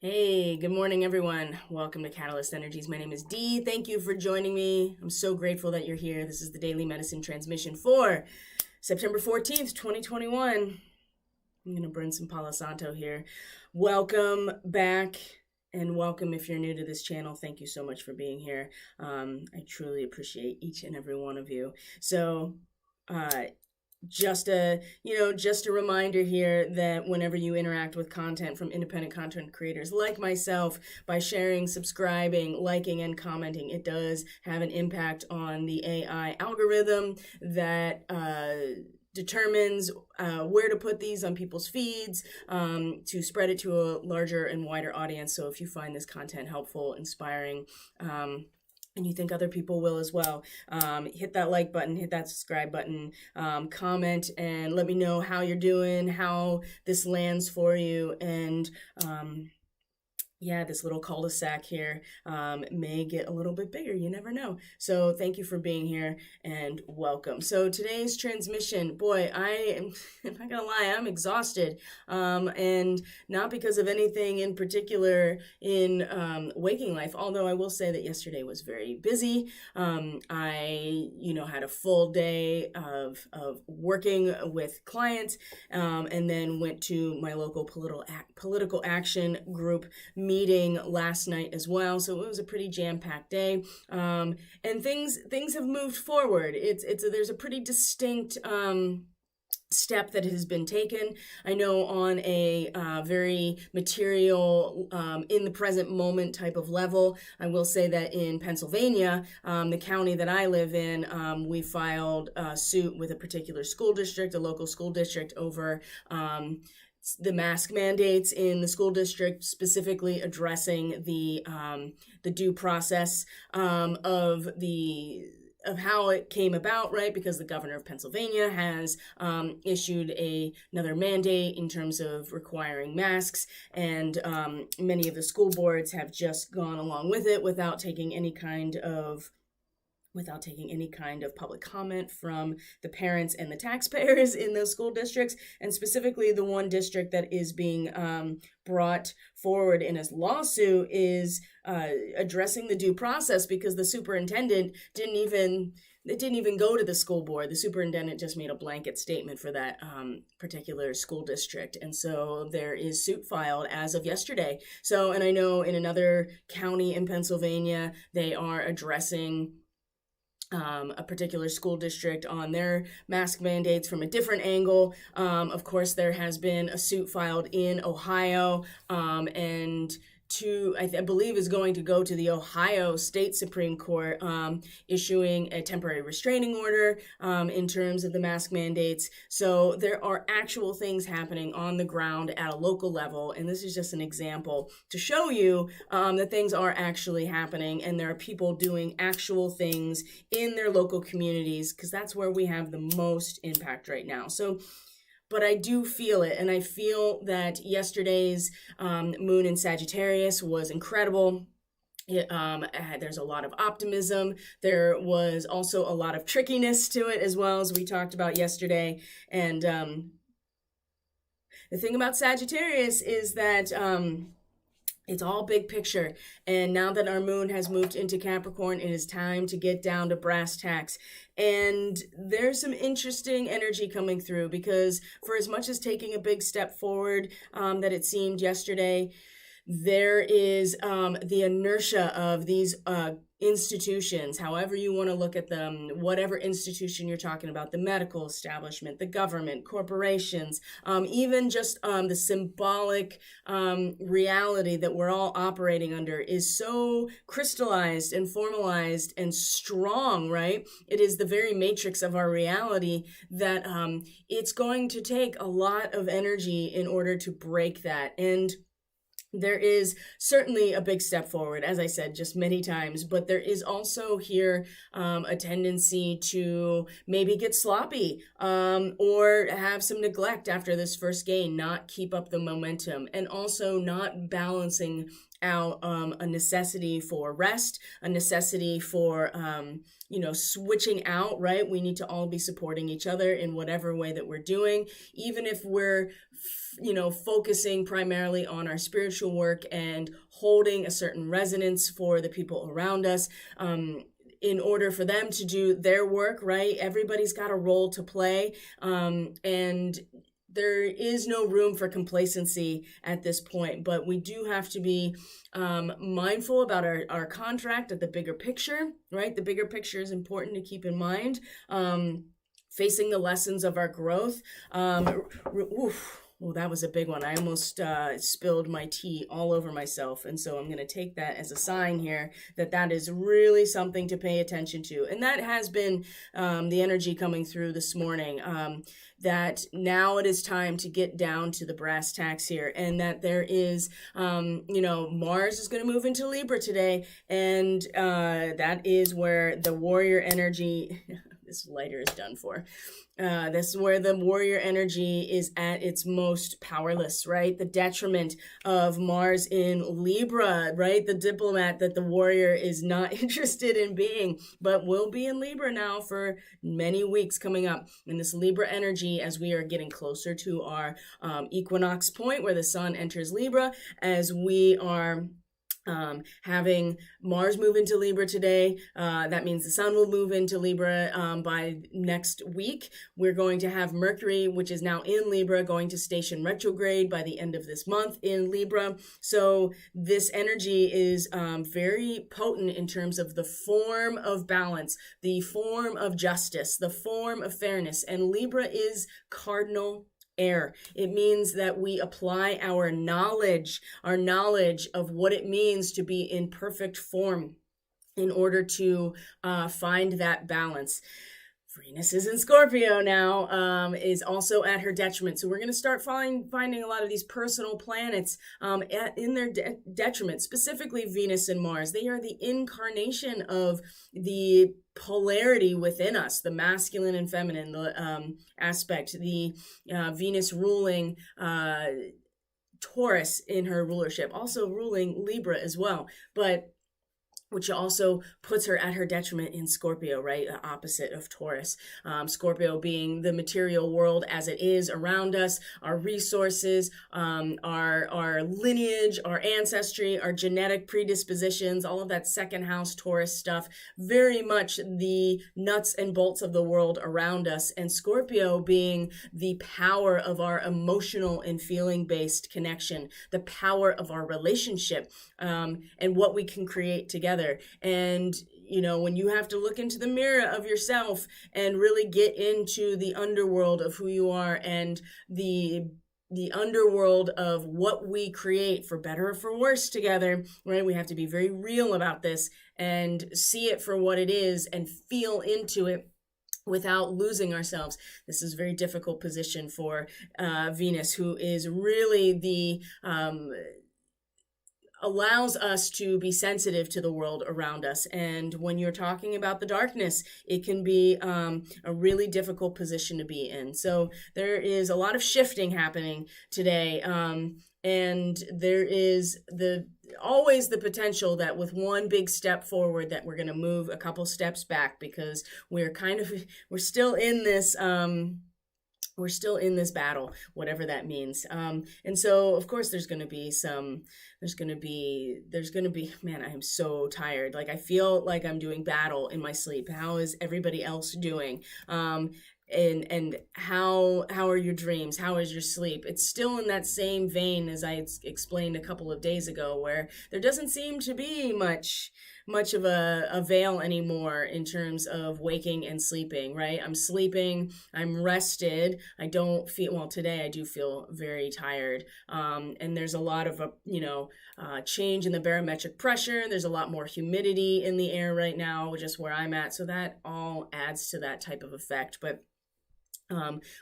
Hey, good morning, everyone. Welcome to Catalyst Energies. My name is Dee. Thank you for joining me. I'm so grateful that you're here. This is the daily medicine transmission for September 14th, 2021. I'm going to burn some Palo Santo here. Welcome back and welcome if you're new to this channel. Thank you so much for being here. I truly appreciate each and every one of you. So, just a reminder here that whenever you interact with content from independent content creators like myself, by sharing, subscribing, liking, and commenting, it does have an impact on the AI algorithm that determines where to put these on people's feeds to spread it to a larger and wider audience. So if you find this content helpful, inspiring, and you think other people will as well, hit that like button, hit that subscribe button, comment, and let me know how you're doing, how this lands for you, and this little cul-de-sac here may get a little bit bigger. You never know. So thank you for being here and welcome. So today's transmission, boy, I'm not gonna lie, I'm exhausted, and not because of anything in particular in waking life, although I will say that yesterday was very busy. I had a full day of working with clients, and then went to my local political action group meeting last night as well. So it was a pretty jam-packed day, and things have moved forward. There's a pretty distinct step that has been taken. I know on a very material, in the present moment type of level. I will say that in Pennsylvania, the county that I live in, we filed a suit with a particular school district, a local school district, over the mask mandates in the school district, specifically addressing the due process of how it came about, right? Because the governor of Pennsylvania has issued another mandate in terms of requiring masks, and many of the school boards have just gone along with it without taking any kind of public comment from the parents and the taxpayers in those school districts. And specifically the one district that is being brought forward in a lawsuit is addressing the due process, because the superintendent didn't even go to the school board. The superintendent just made a blanket statement for that particular school district. And so there is suit filed as of yesterday. So, and I know in another county in Pennsylvania, they are addressing a particular school district on their mask mandates from a different angle. Of course, there has been a suit filed in Ohio, and I believe is going to go to the Ohio State Supreme Court, issuing a temporary restraining order in terms of the mask mandates. So there are actual things happening on the ground at a local level, and this is just an example to show you that things are actually happening, and there are people doing actual things in their local communities, because that's where we have the most impact right now. So, but I do feel it, and I feel that yesterday's moon in Sagittarius was incredible. There's a lot of optimism. There was also a lot of trickiness to it as well, as we talked about yesterday. And the thing about Sagittarius is that it's all big picture. And now that our moon has moved into Capricorn, it is time to get down to brass tacks. And there's some interesting energy coming through, because for as much as taking a big step forward that it seemed yesterday, there is the inertia of these institutions, however you want to look at them, whatever institution you're talking about, the medical establishment, the government, corporations, even just the symbolic reality that we're all operating under is so crystallized and formalized and strong, right? It is the very matrix of our reality that it's going to take a lot of energy in order to break that. And there is certainly a big step forward, as I said just many times, but there is also here a tendency to maybe get sloppy or have some neglect after this first gain, not keep up the momentum, and also not balancing out a necessity for rest, a necessity for switching out, right? We need to all be supporting each other in whatever way that we're doing, even if we're focusing primarily on our spiritual work and holding a certain resonance for the people around us. In order for them to do their work, right? Everybody's got a role to play, and there is no room for complacency at this point, but we do have to be mindful about our contract at the bigger picture, right? The bigger picture is important to keep in mind. Facing the lessons of our growth. Well, that was a big one. I almost spilled my tea all over myself. And so I'm going to take that as a sign here that is really something to pay attention to. And that has been the energy coming through this morning, that now it is time to get down to the brass tacks here. And that there is, Mars is going to move into Libra today. And that is where the warrior energy... This lighter is done for. This is where the warrior energy is at its most powerless, right? The detriment of Mars in Libra, right? The diplomat that the warrior is not interested in being, but will be in Libra now for many weeks coming up. And this Libra energy, as we are getting closer to our equinox point where the sun enters Libra, as we are having Mars move into Libra today, that means the sun will move into Libra by next week. We're going to have Mercury, which is now in Libra, going to station retrograde by the end of this month in Libra. So this energy is very potent in terms of the form of balance, the form of justice, the form of fairness, and Libra is cardinal air. It means that we apply our knowledge of what it means to be in perfect form in order to find that balance. Venus is in Scorpio now, is also at her detriment. So we're going to start finding a lot of these personal planets in their detriment, specifically Venus and Mars. They are the incarnation of the polarity within us, the masculine and feminine, the aspect, the Venus ruling Taurus in her rulership, also ruling Libra as well. But which also puts her at her detriment in Scorpio, right? The opposite of Taurus. Scorpio being the material world as it is around us, our resources, our lineage, our ancestry, our genetic predispositions, all of that second house Taurus stuff, very much the nuts and bolts of the world around us. And Scorpio being the power of our emotional and feeling-based connection, the power of our relationship, and what we can create together. And, when you have to look into the mirror of yourself and really get into the underworld of who you are and the underworld of what we create for better or for worse together, right? We have to be very real about this and see it for what it is and feel into it without losing ourselves. This is a very difficult position for Venus, who is really the allows us to be sensitive to the world around us. And when you're talking about the darkness, it can be a really difficult position to be in. So there is a lot of shifting happening today. And there is always the potential that with one big step forward that we're going to move a couple steps back, because we're still in this battle, whatever that means. And so of course there's going to be, man, I am so tired. Like I feel like I'm doing battle in my sleep. How is everybody else doing? And how are your dreams? How is your sleep? It's still in that same vein as I explained a couple of days ago, where there doesn't seem to be much of a veil anymore in terms of waking and sleeping, right? I'm sleeping, I'm rested. I don't feel, well, today I do feel very tired. And there's a lot of, change in the barometric pressure. There's a lot more humidity in the air right now, just where I'm at. So that all adds to that type of effect. But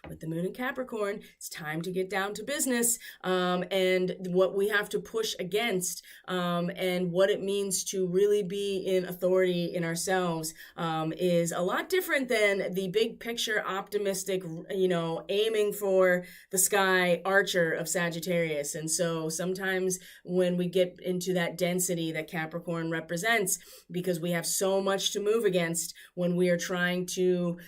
With the moon in Capricorn, it's time to get down to business, and what we have to push against, and what it means to really be in authority in ourselves, is a lot different than the big picture, optimistic, aiming for the sky archer of Sagittarius. And so sometimes when we get into that density that Capricorn represents, because we have so much to move against when we are trying to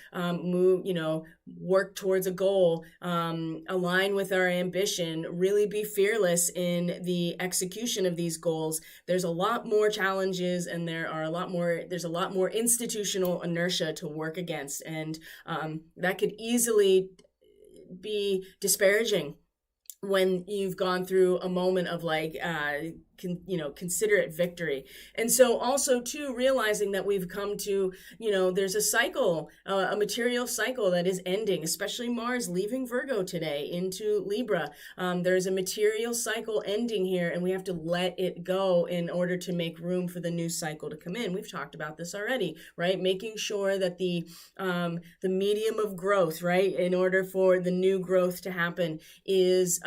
work towards a goal, align with our ambition, really be fearless in the execution of these goals, there's a lot more challenges, and there's a lot more institutional inertia to work against. And that could easily be disparaging when you've gone through a moment of considerate victory. And so also too, realizing that we've come to, there's a cycle, a material cycle that is ending, especially Mars leaving Virgo today into Libra. There's a material cycle ending here, and we have to let it go in order to make room for the new cycle to come in. We've talked about this already, right? Making sure that the medium of growth, right, in order for the new growth to happen is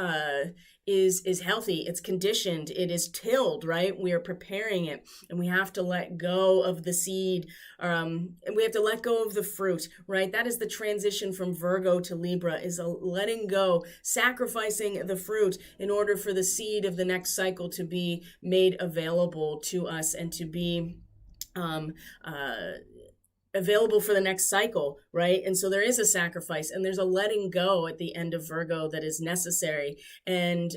healthy, it's conditioned, it is tilled, right? We are preparing it, and we have to let go of the seed, and we have to let go of the fruit, right? That is the transition from Virgo to Libra, is a letting go, sacrificing the fruit in order for the seed of the next cycle to be made available to us and to be available for the next cycle, right? And so there is a sacrifice, and there's a letting go at the end of Virgo that is necessary. And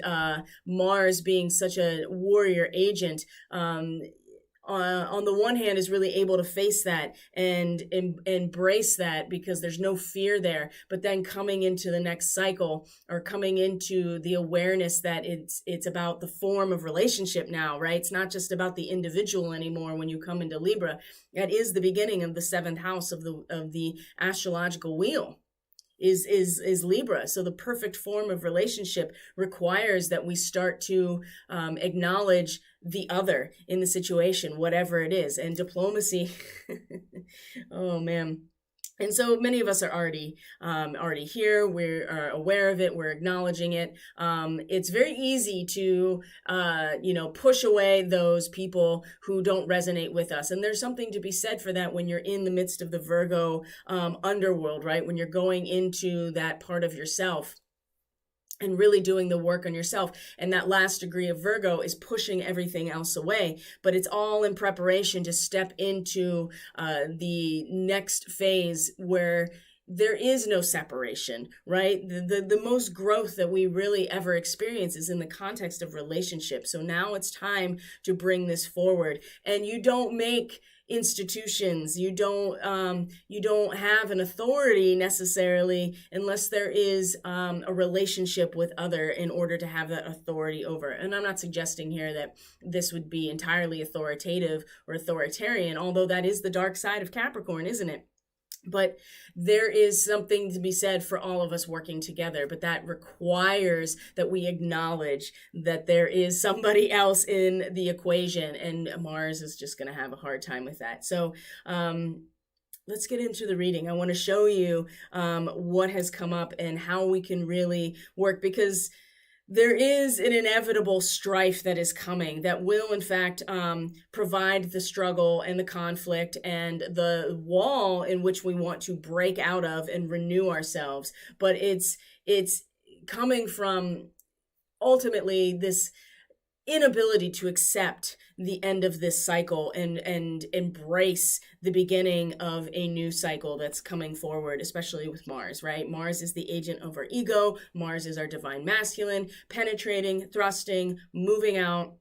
Mars being such a warrior agent, on the one hand, is really able to face that and embrace that, because there's no fear there. But then coming into the next cycle, or coming into the awareness that it's about the form of relationship now, right? It's not just about the individual anymore. When you come into Libra, that is the beginning of the 7th house of the astrological wheel. Is Libra. So the perfect form of relationship requires that we start to acknowledge the other in the situation, whatever it is. And diplomacy, oh man. And so many of us are already here. We're aware of it. We're acknowledging it. It's very easy to, push away those people who don't resonate with us. And there's something to be said for that when you're in the midst of the Virgo underworld, right? When you're going into that part of yourself and really doing the work on yourself. And that last degree of Virgo is pushing everything else away. But it's all in preparation to step into the next phase where there is no separation, right? The most growth that we really ever experience is in the context of relationships. So now it's time to bring this forward. And you don't make institutions, you don't have an authority necessarily unless there is a relationship with other in order to have that authority over. And I'm not suggesting here that this would be entirely authoritative or authoritarian, although that is the dark side of Capricorn, isn't it? But there is something to be said for all of us working together, but that requires that we acknowledge that there is somebody else in the equation, and Mars is just going to have a hard time with that. So let's get into the reading. I want to show you what has come up and how we can really work, because there is an inevitable strife that is coming that will, in fact, provide the struggle and the conflict and the wall in which we want to break out of and renew ourselves. But it's coming from ultimately this inability to accept the end of this cycle and embrace the beginning of a new cycle that's coming forward, especially with Mars, right? Mars is the agent of our ego. Mars is our divine masculine, penetrating, thrusting, moving out.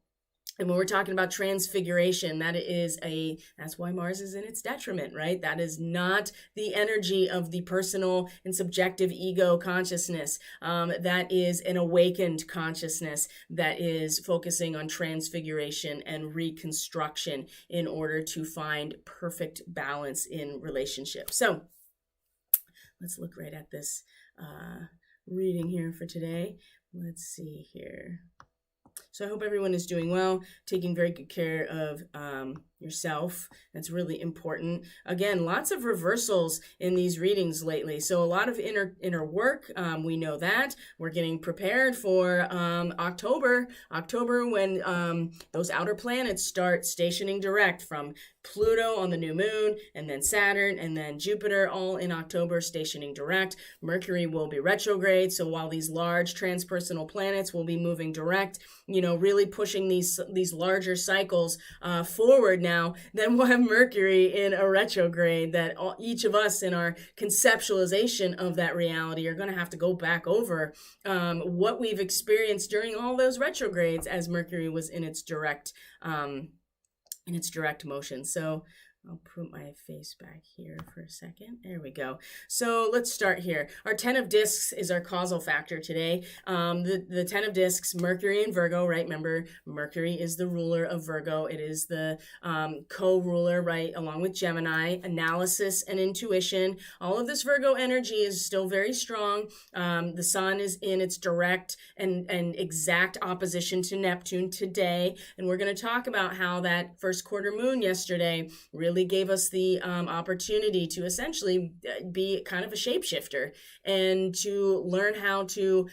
And when we're talking about transfiguration, that's why Mars is in its detriment, right? That is not the energy of the personal and subjective ego consciousness. That is an awakened consciousness that is focusing on transfiguration and reconstruction in order to find perfect balance in relationships. So let's look right at this reading here for today. Let's see here. So I hope everyone is doing well, taking very good care of yourself. That's really important. Again, lots of reversals in these readings lately. So a lot of inner work. We know that. We're getting prepared for October when those outer planets start stationing direct, from Pluto on the new moon, and then Saturn, and then Jupiter, all in October stationing direct. Mercury will be retrograde. So while these large transpersonal planets will be moving direct, really pushing these larger cycles forward now, then we'll have Mercury in a retrograde that each of us in our conceptualization of that reality are going to have to go back over what we've experienced during all those retrogrades as Mercury was in its direct motion. So I'll put my face back here for a second. There we go. So let's start here. Our 10 of discs is our causal factor today. The 10 of discs, Mercury in Virgo, right? Remember, Mercury is the ruler of Virgo. It is the co-ruler, right? Along with Gemini, analysis and intuition. All of this Virgo energy is still very strong. The sun is in its direct and exact opposition to Neptune today. And we're going to talk about how that first quarter moon yesterday really gave us the opportunity to essentially be kind of a shapeshifter and to learn how to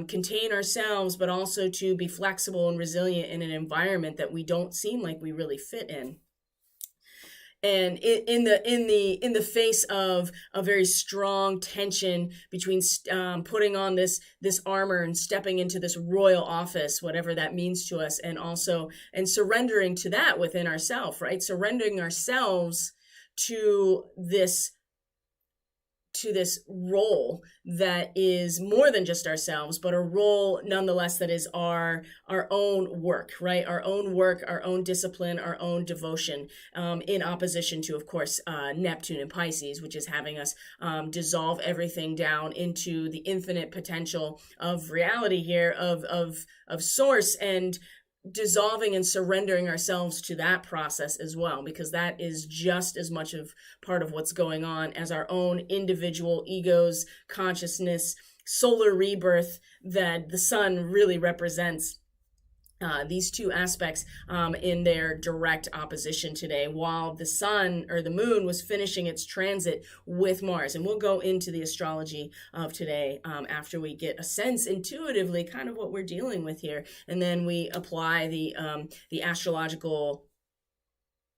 contain ourselves, but also to be flexible and resilient in an environment that we don't seem like we really fit in. And in the face of a very strong tension between putting on this armor and stepping into this royal office, whatever that means to us, and surrendering to that within ourselves, right? Surrendering ourselves to this role that is more than just ourselves, but a role nonetheless that is our own work, right? Our own work, our own discipline, our own devotion, in opposition to, of course, Neptune and Pisces, which is having us dissolve everything down into the infinite potential of reality here, of source, and dissolving and surrendering ourselves to that process as well, because that is just as much of part of what's going on as our own individual egos, consciousness, solar rebirth that the sun really represents. These two aspects in their direct opposition today, while the sun or the moon was finishing its transit with Mars. And we'll go into the astrology of today after we get a sense intuitively kind of what we're dealing with here. And then we apply the astrological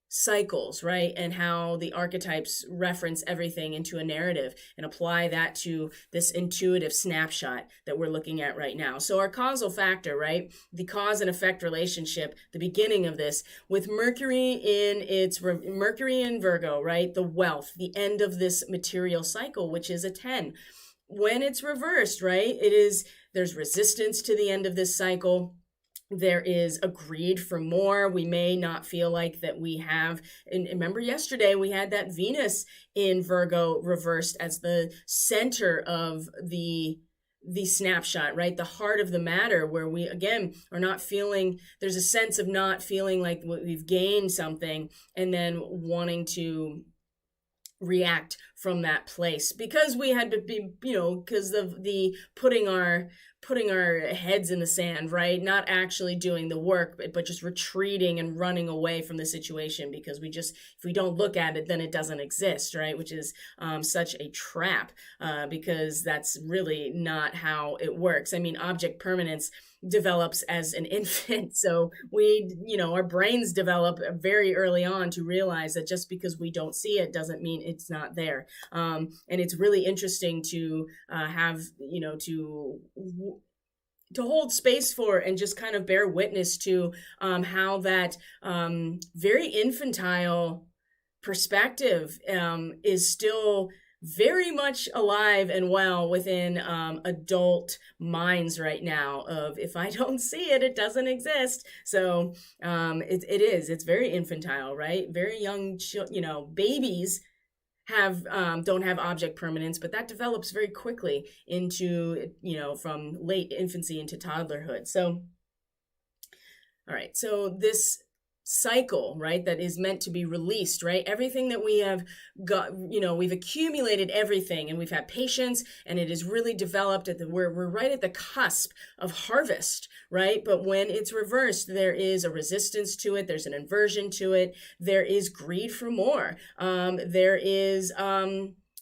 cycles, right? And how the archetypes reference everything into a narrative and apply that to this intuitive snapshot that we're looking at right now. So our causal factor, right? The cause and effect relationship, the beginning of this with Mercury in Virgo, right? The wealth, the end of this material cycle, which is a 10. When it's reversed, right? There's resistance to the end of this cycle. There is a greed for more. We may not feel like that we have, and remember yesterday we had that Venus in Virgo reversed as the center of the snapshot, right? The heart of the matter, where we, again, are not feeling, there's a sense of not feeling like we've gained something and then wanting to react from that place because we had to be, because of the putting our heads in the sand, right? Not actually doing the work, but just retreating and running away from the situation because if we don't look at it, then it doesn't exist, right? Which is such a trap because that's really not how it works. I mean, object permanence develops as an infant. So our brains develop very early on to realize that just because we don't see it doesn't mean it's not there. And it's really interesting to have, to hold space for and just kind of bear witness to how that very infantile perspective is still very much alive and well within adult minds right now of if I don't see it, it doesn't exist. So it's very infantile, right? Very young, babies don't have object permanence, but that develops very quickly into, from late infancy into toddlerhood. So, all right. So this cycle, right, that is meant to be released, right? Everything that we have got, we've accumulated everything, and we've had patience, and it is really developed we're right at the cusp of harvest, right? But when it's reversed, there is a resistance to it, there's an inversion to it, there is greed for more, there is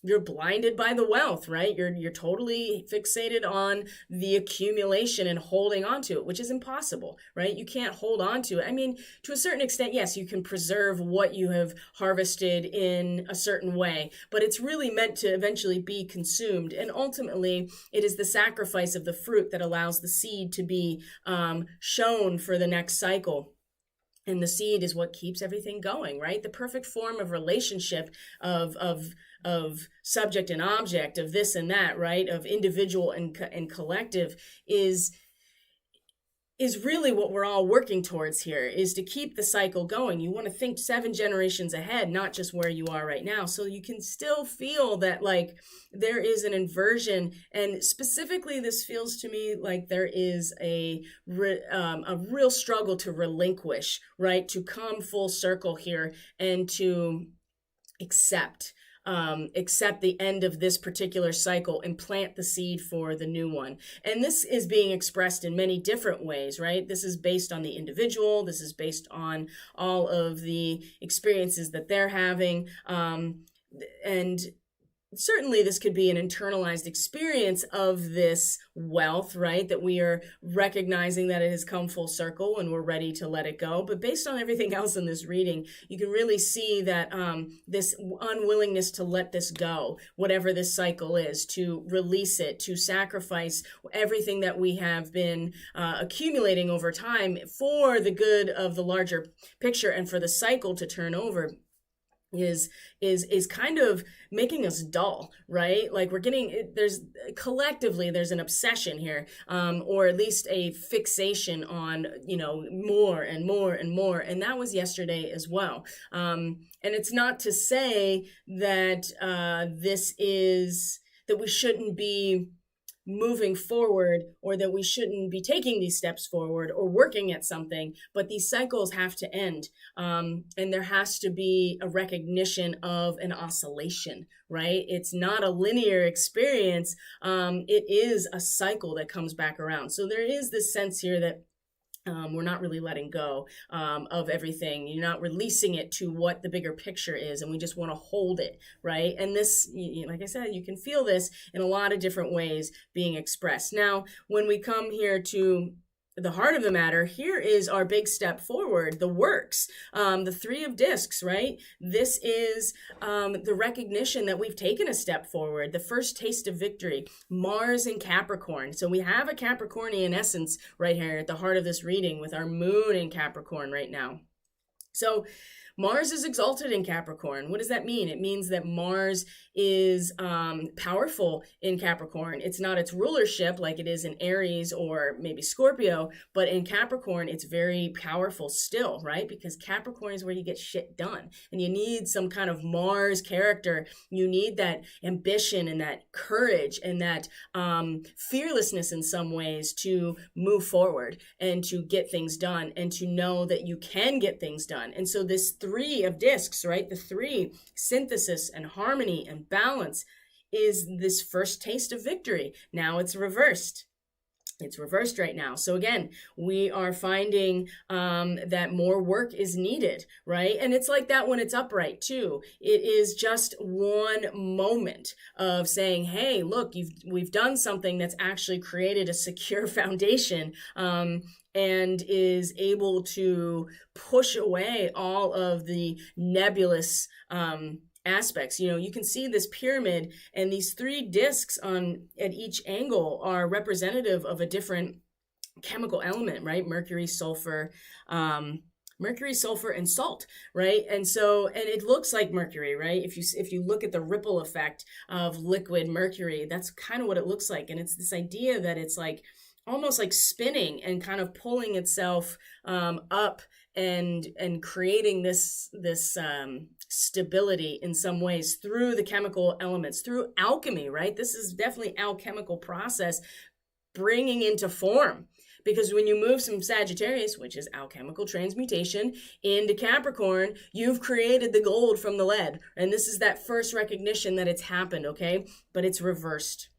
you're blinded by the wealth, right? You're totally fixated on the accumulation and holding on to it, which is impossible, right? You can't hold on to it. I mean, to a certain extent, yes, you can preserve what you have harvested in a certain way, but it's really meant to eventually be consumed. And ultimately, it is the sacrifice of the fruit that allows the seed to be shown for the next cycle. And the seed is what keeps everything going, right? The perfect form of relationship of subject and object, of this and that, right? Of individual and collective is really what we're all working towards here, is to keep the cycle going. You want to think 7 generations ahead, not just where you are right now. So you can still feel that like there is an inversion. And specifically, this feels to me like there is a real struggle to relinquish, right? To come full circle here and to accept the end of this particular cycle and plant the seed for the new one. And this is being expressed in many different ways, right? This is based on the individual. This is based on all of the experiences that they're having. And certainly this could be an internalized experience of this wealth, right? That we are recognizing that it has come full circle and we're ready to let it go. But based on everything else in this reading, you can really see that this unwillingness to let this go, whatever this cycle is, to release it, to sacrifice everything that we have been accumulating over time for the good of the larger picture and for the cycle to turn over, is kind of making us dull, right? Like there's an obsession here, or at least a fixation on, more and more and more. And that was yesterday as well. And it's not to say that that we shouldn't be moving forward, or that we shouldn't be taking these steps forward or working at something, but these cycles have to end. And there has to be a recognition of an oscillation, right? It's not a linear experience. It is a cycle that comes back around. So there is this sense here that we're not really letting go of everything. You're not releasing it to what the bigger picture is, and we just want to hold it, right? And this, like I said, you can feel this in a lot of different ways being expressed. Now, when we come here to the heart of the matter, here is our big step forward, the works, the 3 of discs, right? This is the recognition that we've taken a step forward, the first taste of victory, Mars in Capricorn. So we have a Capricornian essence right here at the heart of this reading with our moon in Capricorn right now. So Mars is exalted in Capricorn. What does that mean? It means that Mars is powerful in Capricorn. It's not its rulership like it is in Aries or maybe Scorpio, but in Capricorn, it's very powerful still, right? Because Capricorn is where you get shit done. And you need some kind of Mars character. You need that ambition and that courage and that fearlessness in some ways to move forward and to get things done and to know that you can get things done. And so this 3 of discs, right? The 3, synthesis and harmony and balance, is this first taste of victory. Now it's reversed. It's reversed right now. So again, we are finding that more work is needed, right? And it's like that when it's upright too. It is just one moment of saying, hey, look, we've done something that's actually created a secure foundation, and is able to push away all of the nebulous aspects. You can see this pyramid, and these 3 discs at each angle are representative of a different chemical element, right? Mercury, sulfur, and salt, right? And it looks like mercury, right? If you look at the ripple effect of liquid mercury, that's kind of what it looks like. And it's this idea that it's like almost like spinning and kind of pulling itself up and creating this stability in some ways through the chemical elements, through alchemy, right? This is definitely alchemical process bringing into form, Because when you move from Sagittarius, which is alchemical transmutation, into Capricorn, you've created the gold from the lead. And this is that first recognition that it's happened, okay? But it's reversed.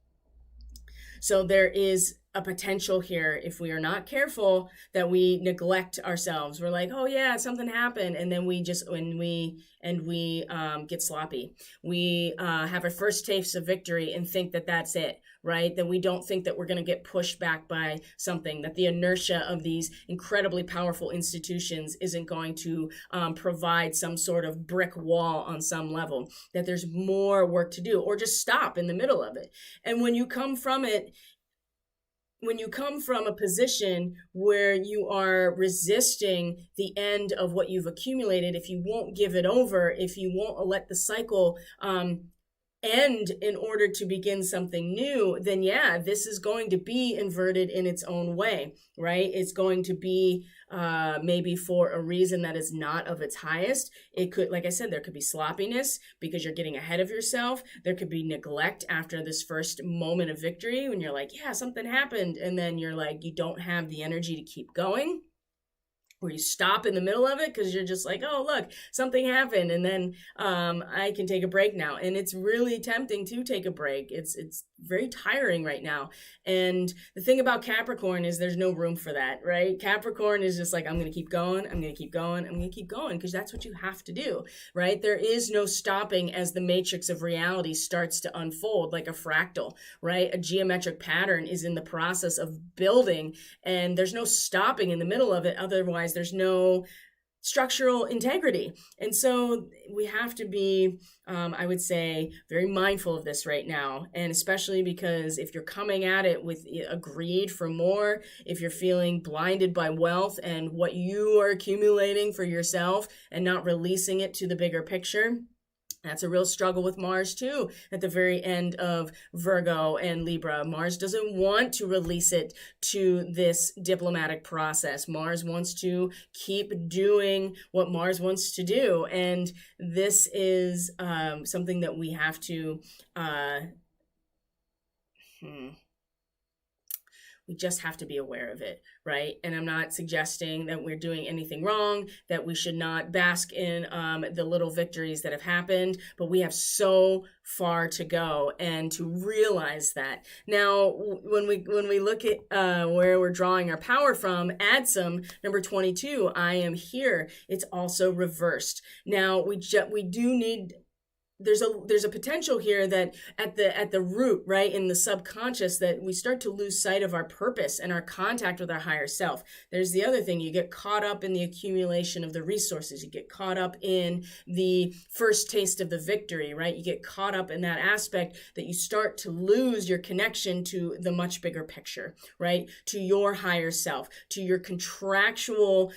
So there is a potential here, if we are not careful, that we neglect ourselves. We're like, oh yeah, something happened, and then we get sloppy. We have our first taste of victory and think that that's it, right? That we don't think that we're going to get pushed back by something, that the inertia of these incredibly powerful institutions isn't going to provide some sort of brick wall on some level, that there's more work to do, or just stop in the middle of it. And when you come from a position where you are resisting the end of what you've accumulated, if you won't give it over, if you won't let the cycle end in order to begin something new, then yeah, this is going to be inverted in its own way, right? It's going to be maybe for a reason that is not of its highest. It could, like I said, there could be sloppiness because you're getting ahead of yourself. There could be neglect after this first moment of victory when you're like, yeah, something happened. And then you're like, you don't have the energy to keep going. Or you stop in the middle of it because you're just like, oh, look, something happened, and then I can take a break now. And it's really tempting to take a break. It's very tiring right now. And the thing about Capricorn is there's no room for that, right? Capricorn is just like, I'm going to keep going, I'm going to keep going, I'm going to keep going, because that's what you have to do, right? There is no stopping as the matrix of reality starts to unfold like a fractal, right? A geometric pattern is in the process of building, and there's no stopping in the middle of it. Otherwise, there's no structural integrity. And so we have to be, I would say, very mindful of this right now. And especially because if you're coming at it with a greed for more, if you're feeling blinded by wealth and what you are accumulating for yourself and not releasing it to the bigger picture, that's a real struggle with Mars too. At the very end of Virgo and Libra, Mars doesn't want to release it to this diplomatic process. Mars wants to keep doing what Mars wants to do. And this is something that we have to we just have to be aware of it, right? And I'm not suggesting that we're doing anything wrong, that we should not bask in the little victories that have happened, but we have so far to go, and to realize that. Now, when we look at where we're drawing our power from, add some, number 22, I am here. It's also reversed. Now, we do need... There's a potential here that at the root, right, in the subconscious, that we start to lose sight of our purpose and our contact with our higher self. There's the other thing. You get caught up in the accumulation of the resources. You get caught up in the first taste of the victory, right? You get caught up in that aspect that you start to lose your connection to the much bigger picture, right? To your higher self, to your contractual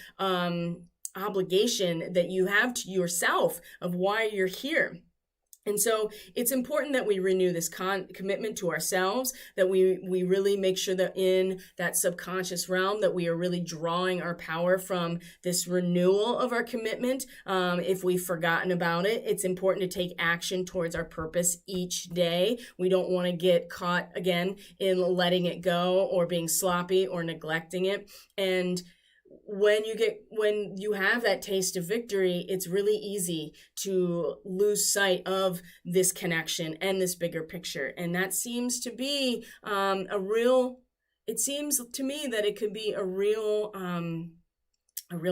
obligation that you have to yourself of why you're here. And so it's important that we renew this commitment to ourselves, that we really make sure that in that subconscious realm that we are really drawing our power from this renewal of our commitment. If we've forgotten about it, it's important to take action towards our purpose each day. We don't want to get caught again in letting it go or being sloppy or neglecting it. And when you have that taste of victory, it's really easy to lose sight of this connection and this bigger picture. And that seems to be it seems to me that it could be a real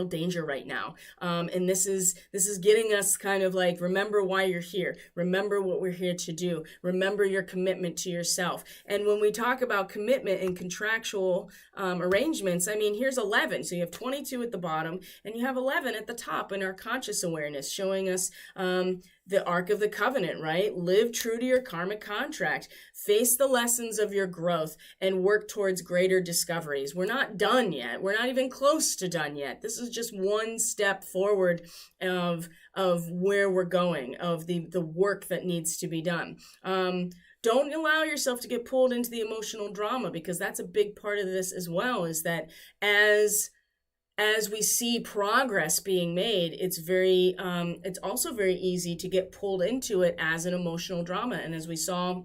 danger right now. And this is getting us kind of like, remember why you're here. Remember what we're here to do. Remember your commitment to yourself. And when we talk about commitment and contractual arrangements, I mean, here's 11. So you have 22 at the bottom and you have 11 at the top in our conscious awareness, showing us the Ark of the Covenant, right? Live true to your karmic contract. Face the lessons of your growth and work towards greater discoveries. We're not done yet. We're not even close to done yet. This is just one step forward of where we're going, of the work that needs to be done. Don't allow yourself to get pulled into the emotional drama, because that's a big part of this as well, is that as we see progress being made, it's also very easy to get pulled into it as an emotional drama. And as we saw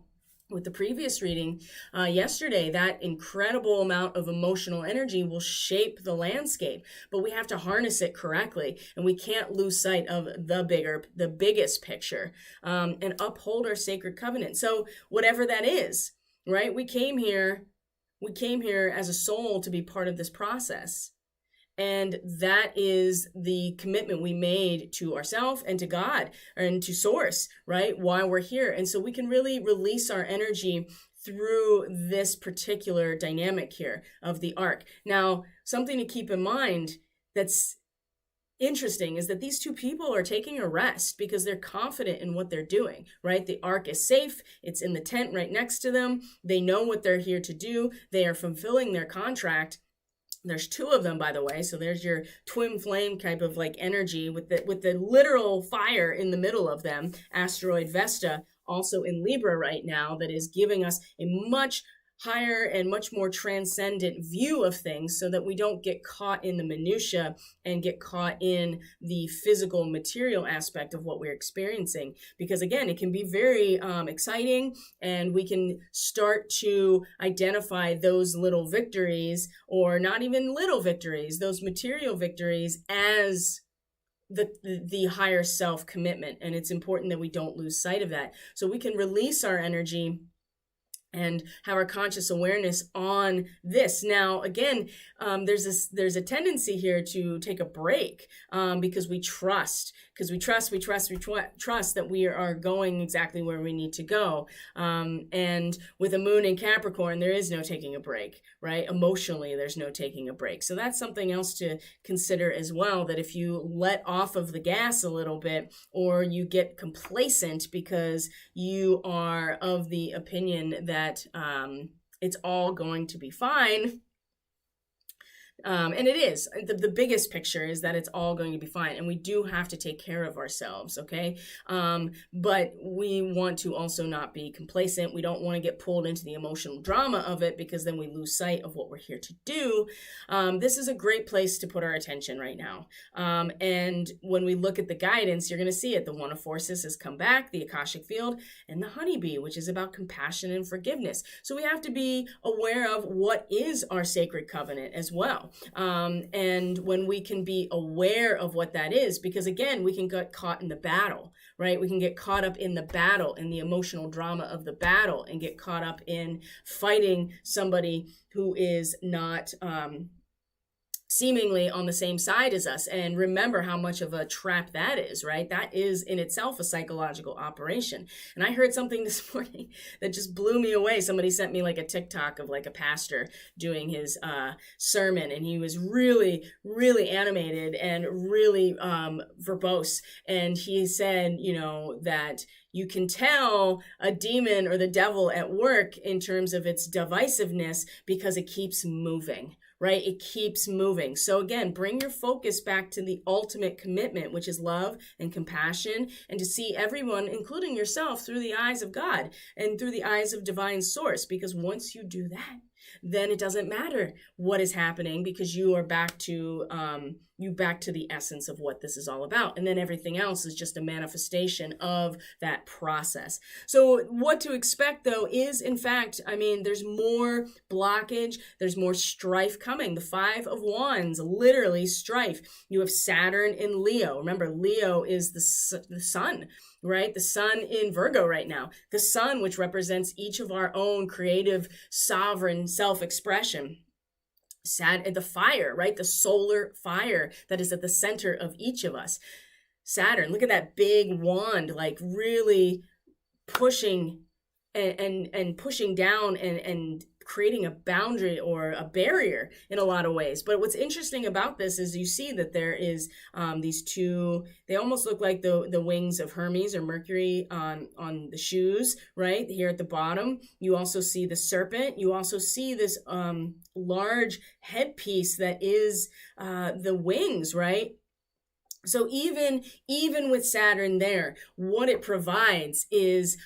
with the previous reading yesterday, that incredible amount of emotional energy will shape the landscape, but we have to harness it correctly, and we can't lose sight of the biggest picture, and uphold our sacred covenant. So whatever that is, right? We came here as a soul to be part of this process. And that is the commitment we made to ourselves and to God and to Source, right? While we're here. And so we can really release our energy through this particular dynamic here of the arc. Now, something to keep in mind that's interesting is that these two people are taking a rest because they're confident in what they're doing, right? The ark is safe. It's in the tent right next to them. They know what they're here to do. They are fulfilling their contract. There's two of them, by the way. So there's your twin flame type of like energy with the literal fire in the middle of them. Asteroid Vesta, also in Libra right now, that is giving us a much higher and much more transcendent view of things so that we don't get caught in the minutia and get caught in the physical material aspect of what we're experiencing. Because again, it can be very exciting, and we can start to identify those little victories, or not even little victories, those material victories, as the higher self commitment. And it's important that we don't lose sight of that. So we can release our energy and have our conscious awareness on this. Now, again, there's a tendency here to take a break because we trust that we are going exactly where we need to go. And with a moon in Capricorn, there is no taking a break, right? Emotionally, there's no taking a break. So that's something else to consider as well, that if you let off of the gas a little bit, or you get complacent because you are of the opinion that it's all going to be fine. And it is. The biggest picture is that it's all going to be fine. And we do have to take care of ourselves, okay? But we want to also not be complacent. We don't want to get pulled into the emotional drama of it, because then we lose sight of what we're here to do. This is a great place to put our attention right now. And when we look at the guidance, you're going to see it. The One of Forces has come back, the Akashic Field, and the Honeybee, which is about compassion and forgiveness. So we have to be aware of what is our sacred covenant as well. And when we can be aware of what that is, because again, we can get caught in the battle, right? We can get caught up in the battle, in the emotional drama of the battle, and get caught up in fighting somebody who is not, seemingly on the same side as us. And remember how much of a trap that is, right? That is in itself a psychological operation. And I heard something this morning that just blew me away. Somebody sent me like a TikTok of like a pastor doing his sermon, and he was really, really animated and really verbose. And he said, that you can tell a demon or the devil at work in terms of its divisiveness because it keeps moving. Right? It keeps moving. So again, bring your focus back to the ultimate commitment, which is love and compassion, and to see everyone, including yourself, through the eyes of God and through the eyes of divine source. Because once you do that, then it doesn't matter what is happening, because you are back to the essence of what this is all about. And then everything else is just a manifestation of that process. So what to expect, though, is, in fact, there's more blockage, there's more strife coming. The Five of Wands, literally strife. You have Saturn in Leo. Remember, Leo is the sun, right? The sun in Virgo right now. The sun, which represents each of our own creative, sovereign self-expression. The fire, right? The solar fire that is at the center of each of us. Saturn, look at that big wand, like really pushing and pushing down and creating a boundary or a barrier in a lot of ways. But what's interesting about this is you see that there is these two, they almost look like the wings of Hermes or Mercury on the shoes, right? Here at the bottom, you also see the serpent. You also see this large headpiece that is the wings, right? So even with Saturn there, what it provides is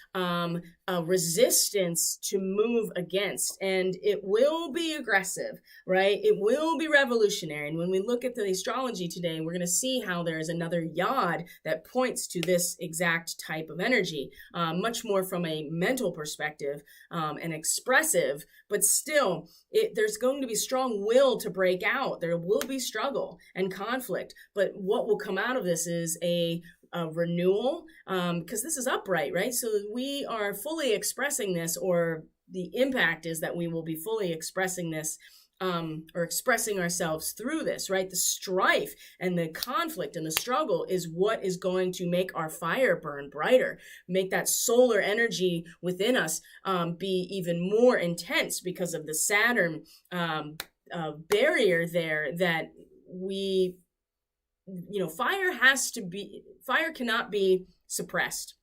resistance to move against, and it will be aggressive, right? It will be revolutionary. And when we look at the astrology today, we're going to see how there's another yod that points to this exact type of energy, much more from a mental perspective and expressive, but still there's going to be strong will to break out. There will be struggle and conflict, but what will come out of this is a renewal, because this is upright, right? So we are fully expressing this, or the impact is that we will be fully expressing this, or expressing ourselves through this, right? The strife and the conflict and the struggle is what is going to make our fire burn brighter, make that solar energy within us be even more intense because of the Saturn barrier there that we, fire cannot be suppressed,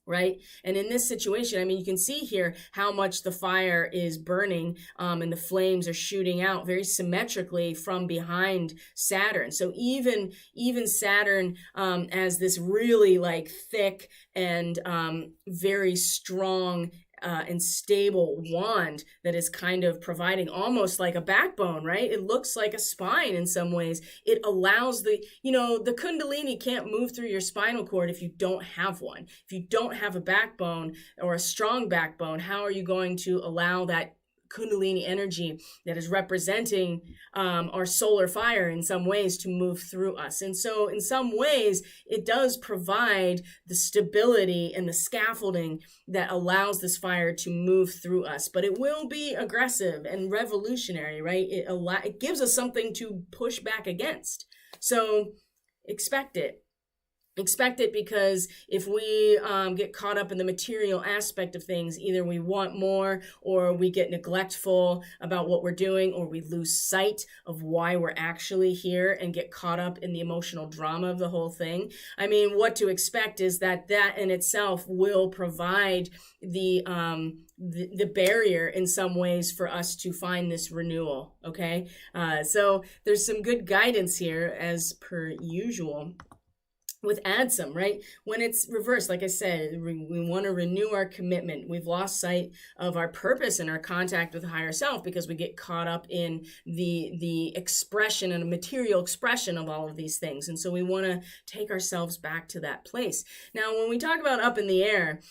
right? And in this situation, I mean, you can see here how much the fire is burning, and the flames are shooting out very symmetrically from behind Saturn. So even Saturn, as this really like thick and very strong and stable wand that is kind of providing almost like a backbone, right? It looks like a spine in some ways. It allows the Kundalini can't move through your spinal cord if you don't have one. If you don't have a backbone or a strong backbone, how are you going to allow that Kundalini energy that is representing our solar fire in some ways to move through us? And so in some ways, it does provide the stability and the scaffolding that allows this fire to move through us. But it will be aggressive and revolutionary, right? It gives us something to push back against. So expect it. Expect it, because if we get caught up in the material aspect of things, either we want more, or we get neglectful about what we're doing, or we lose sight of why we're actually here and get caught up in the emotional drama of the whole thing. I mean, what to expect is that in itself will provide the barrier in some ways for us to find this renewal, okay? So there's some good guidance here as per usual with ADSM, right? When it's reversed, like I said, we want to renew our commitment. We've lost sight of our purpose and our contact with the higher self because we get caught up in the expression and a material expression of all of these things. And so we want to take ourselves back to that place. Now, when we talk about up in the air,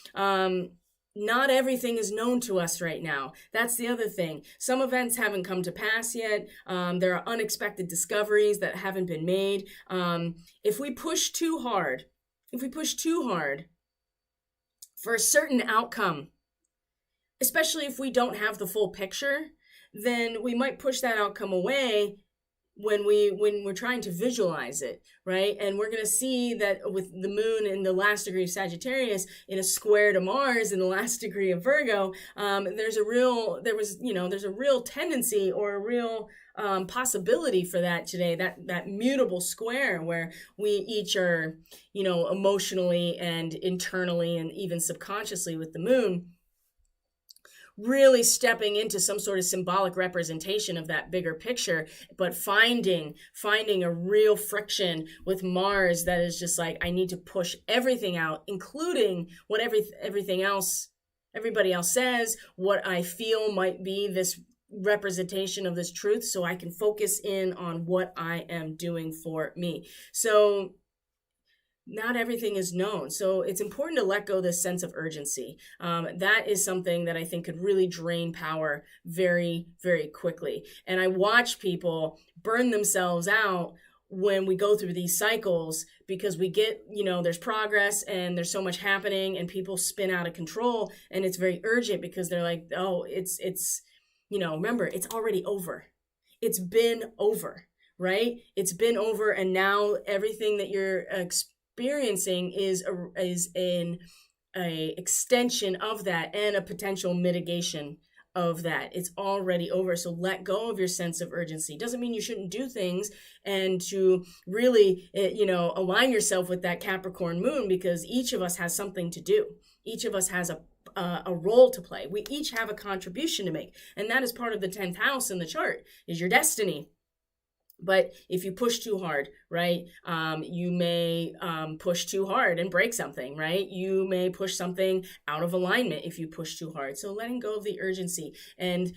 not everything is known to us right now. That's the other thing. Some events haven't come to pass yet. There are unexpected discoveries that haven't been made. If we push too hard for a certain outcome, especially if we don't have the full picture, then we might push that outcome away when we're trying to visualize it, right? And we're going to see that with the moon in the last degree of Sagittarius in a square to Mars in the last degree of Virgo, there's a real tendency or a real possibility for that today, that mutable square where we each are, emotionally and internally and even subconsciously with the moon, really stepping into some sort of symbolic representation of that bigger picture, but finding a real friction with Mars that is just like, I need to push everything out, including what everything else, everybody else says, what I feel might be this representation of this truth, so I can focus in on what I am doing for me. So not everything is known. So it's important to let go this sense of urgency. That is something that I think could really drain power very, very quickly. And I watch people burn themselves out when we go through these cycles because we get, there's progress and there's so much happening and people spin out of control, and it's very urgent because they're like, oh, it's remember, it's already over. It's been over, right? It's been over. And now everything that you're experiencing is an extension of that and a potential mitigation of that. It's already over. So let go of your sense of urgency. Doesn't mean you shouldn't do things and to really, align yourself with that Capricorn moon, because each of us has something to do. Each of us has a role to play. We each have a contribution to make. And that is part of the 10th house in the chart, is your destiny. But if you push too hard, right, you may push too hard and break something, right? You may push something out of alignment if you push too hard. So letting go of the urgency, and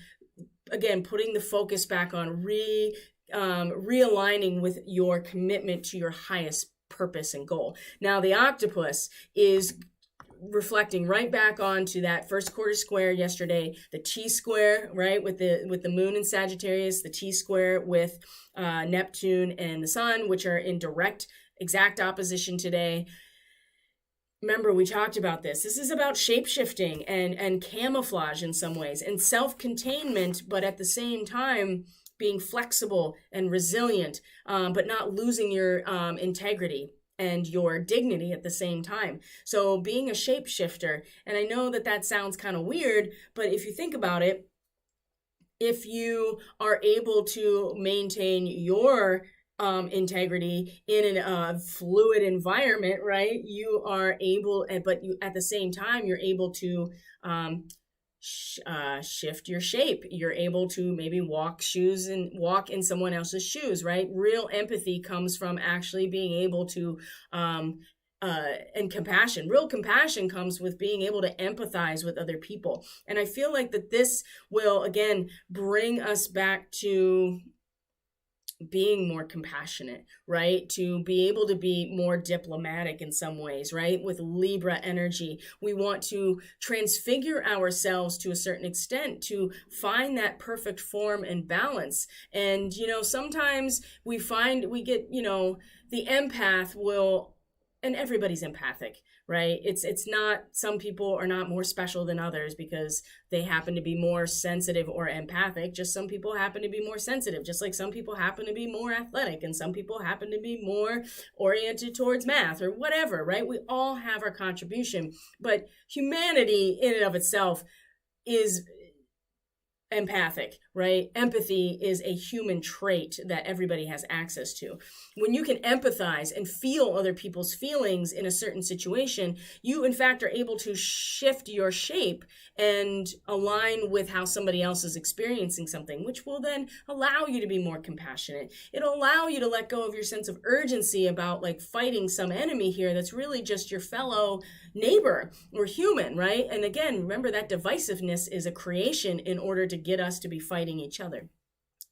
again, putting the focus back on realigning with your commitment to your highest purpose and goal. Now, the octopus is reflecting right back onto that first quarter square yesterday, the T-square, right, with the moon in Sagittarius, the T-square with Neptune and the sun, which are in direct exact opposition today. Remember, we talked about this. This is about shape-shifting and camouflage in some ways, and self-containment, but at the same time being flexible and resilient, but not losing your integrity and your dignity at the same time. So being a shapeshifter, and I know that sounds kind of weird, but if you think about it, if you are able to maintain your integrity in a fluid environment, right, you are able, but you at the same time, you're able to shift your shape. You're able to maybe walk in someone else's shoes, right? Real empathy comes from actually being able to, and compassion. Real compassion comes with being able to empathize with other people. And I feel like that this will, again, bring us back to being more compassionate, right? To be able to be more diplomatic in some ways, right? With Libra energy, we want to transfigure ourselves to a certain extent to find that perfect form and balance. And, sometimes we get, the empath will, and everybody's empathic, right? It's not, some people are not more special than others because they happen to be more sensitive or empathic. Just some people happen to be more sensitive, just like some people happen to be more athletic and some people happen to be more oriented towards math or whatever, right? We all have our contribution, but humanity in and of itself is empathic, right? Empathy is a human trait that everybody has access to. When you can empathize and feel other people's feelings in a certain situation, you in fact are able to shift your shape and align with how somebody else is experiencing something, which will then allow you to be more compassionate. It'll allow you to let go of your sense of urgency about like fighting some enemy here that's really just your fellow neighbor or human, right? And again, remember that divisiveness is a creation in order to get us to be fighting each other.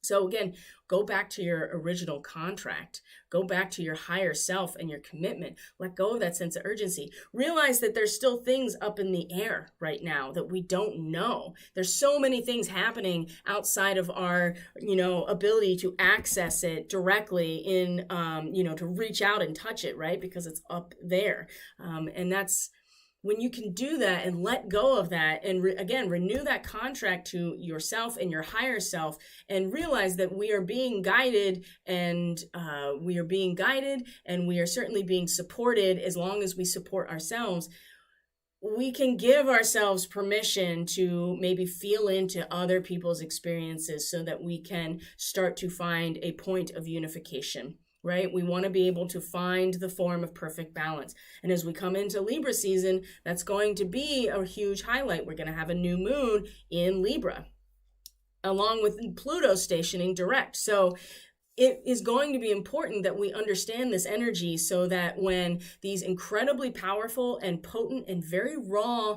So again, go back to your original contract. Go back to your higher self and your commitment. Let go of that sense of urgency. Realize that there's still things up in the air right now that we don't know. There's so many things happening outside of our, ability to access it directly in, to reach out and touch it, right? Because it's up there. And that's, when you can do that and let go of that and again, renew that contract to yourself and your higher self and realize that we are being guided and we are certainly being supported as long as we support ourselves, we can give ourselves permission to maybe feel into other people's experiences so that we can start to find a point of unification. Right? We want to be able to find the form of perfect balance. And as we come into Libra season, that's going to be a huge highlight. We're going to have a new moon in Libra, along with Pluto stationing direct. So it is going to be important that we understand this energy so that when these incredibly powerful and potent and very raw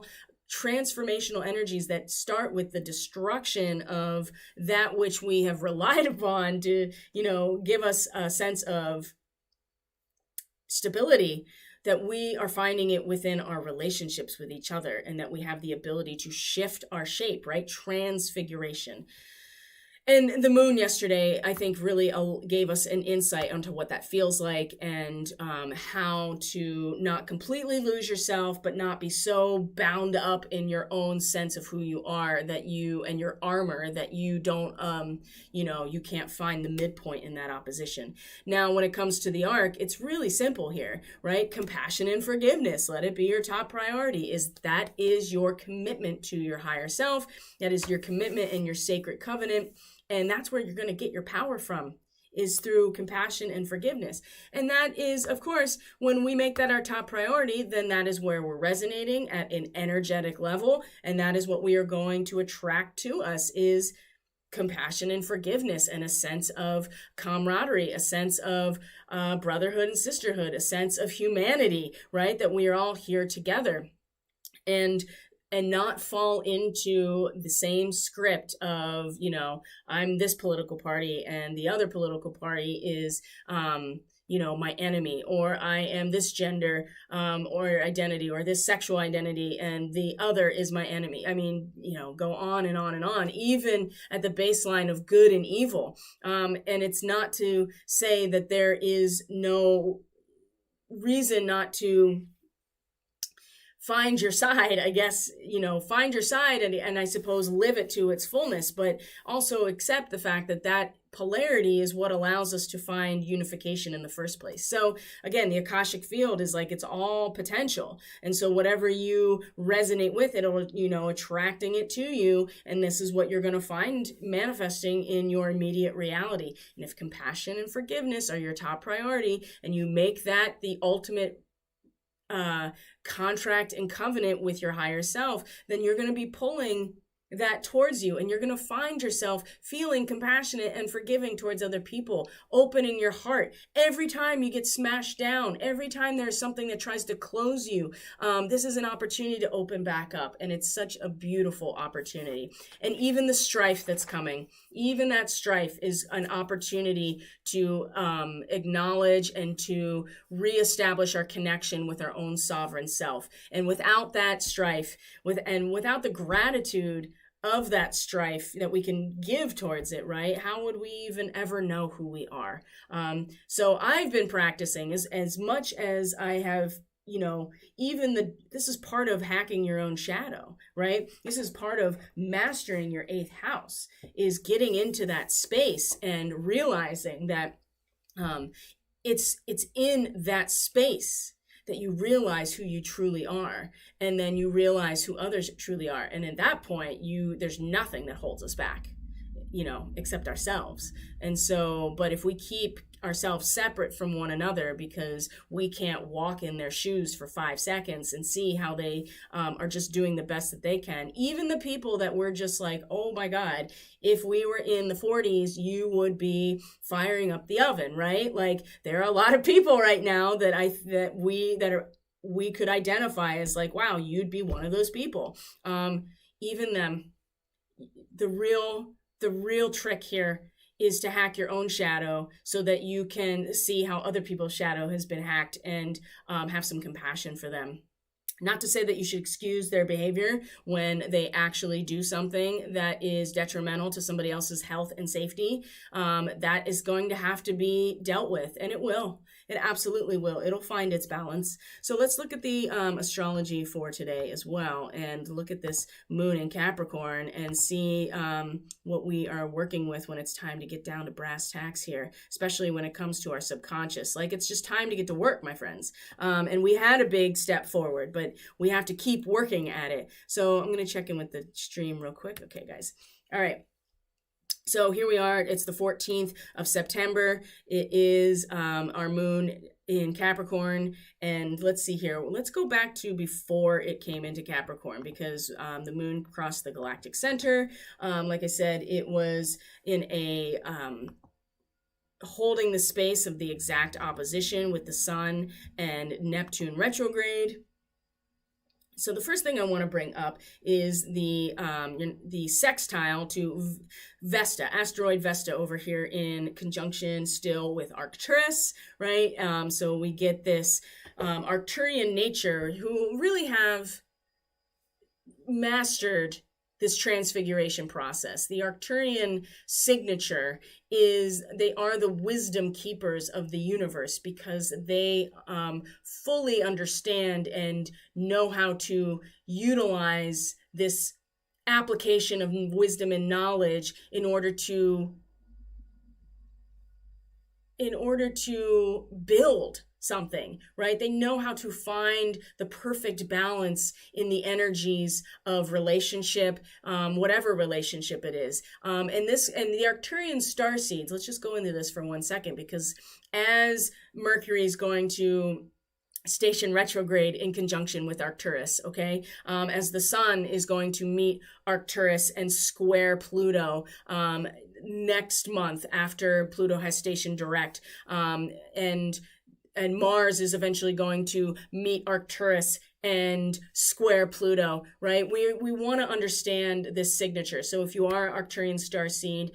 transformational energies that start with the destruction of that which we have relied upon to, give us a sense of stability, that we are finding it within our relationships with each other and that we have the ability to shift our shape, right? Transfiguration. And the moon yesterday, I think, really gave us an insight onto what that feels like and how to not completely lose yourself, but not be so bound up in your own sense of who you are that you and your armor that you don't, you can't find the midpoint in that opposition. Now, when it comes to the arc, it's really simple here, right? Compassion and forgiveness. Let it be your top priority. That is your commitment to your higher self. That is your commitment and your sacred covenant. And that's where you're going to get your power from, is through compassion and forgiveness. And that is, of course, when we make that our top priority, then that is where we're resonating at an energetic level. And that is what we are going to attract to us, is compassion and forgiveness, and a sense of camaraderie, a sense of brotherhood and sisterhood, a sense of humanity, right? That we are all here together. And not fall into the same script of, I'm this political party and the other political party is, my enemy, or I am this gender or identity, or this sexual identity, and the other is my enemy. I mean, go on and on and on, even at the baseline of good and evil. And it's not to say that there is no reason not to find your side, I guess, find your side and I suppose live it to its fullness, but also accept the fact that that polarity is what allows us to find unification in the first place. So again, the Akashic field is like, it's all potential. And so whatever you resonate with, it'll, attracting it to you. And this is what you're going to find manifesting in your immediate reality. And if compassion and forgiveness are your top priority, and you make that the ultimate contract and covenant with your higher self, then you're going to be pulling that towards you, and you're going to find yourself feeling compassionate and forgiving towards other people, opening your heart every time you get smashed down, every time there's something that tries to close you. This is an opportunity to open back up, and it's such a beautiful opportunity. And even the strife that's coming, even that strife is an opportunity to acknowledge and to reestablish our connection with our own sovereign self. And without that strife, without the gratitude of that strife that we can give towards it, right? How would we even ever know who we are? So I've been practicing as much as I have, this is part of hacking your own shadow, right? This is part of mastering your 8th house, is getting into that space and realizing that it's in that space that you realize who you truly are, and then you realize who others truly are. And at that point, there's nothing that holds us back, except ourselves. And so, but if we keep ourselves separate from one another because we can't walk in their shoes for 5 seconds and see how they are just doing the best that they can, even the people that we're just like, oh my God, if we were in the 40s, you would be firing up the oven, right? Like, there are a lot of people right now that we could identify as like, wow, you'd be one of those people. Even them, the real trick here is to hack your own shadow so that you can see how other people's shadow has been hacked, and have some compassion for them. Not to say that you should excuse their behavior when they actually do something that is detrimental to somebody else's health and safety. That is going to have to be dealt with, and it will. It absolutely will. It'll find its balance. So let's look at the astrology for today as well, and look at this moon in Capricorn and see what we are working with when it's time to get down to brass tacks here, especially when it comes to our subconscious. Like, it's just time to get to work, my friends. And we had a big step forward, but we have to keep working at it. So I'm going to check in with the stream real quick. Okay, guys. All right. So here we are. It's the 14th of September. It is our moon in Capricorn. And let's see here. Let's go back to before it came into Capricorn, because the moon crossed the galactic center. Like I said, it was in a holding the space of the exact opposition with the sun and Neptune retrograde. So the first thing I want to bring up is the sextile to Vesta, asteroid Vesta over here in conjunction still with Arcturus, right? So we get this Arcturian nature who really have mastered this transfiguration process. The Arcturian signature is they are the wisdom keepers of the universe, because they fully understand and know how to utilize this application of wisdom and knowledge in order to build something, right? They know how to find the perfect balance in the energies of relationship, whatever relationship it is. And the Arcturian starseeds, let's just go into this for 1 second, because as Mercury is going to station retrograde in conjunction with Arcturus, okay? As the sun is going to meet Arcturus and square Pluto next month after Pluto has stationed direct, and Mars is eventually going to meet Arcturus and square Pluto, right? We want to understand this signature. So if you are Arcturian starseed,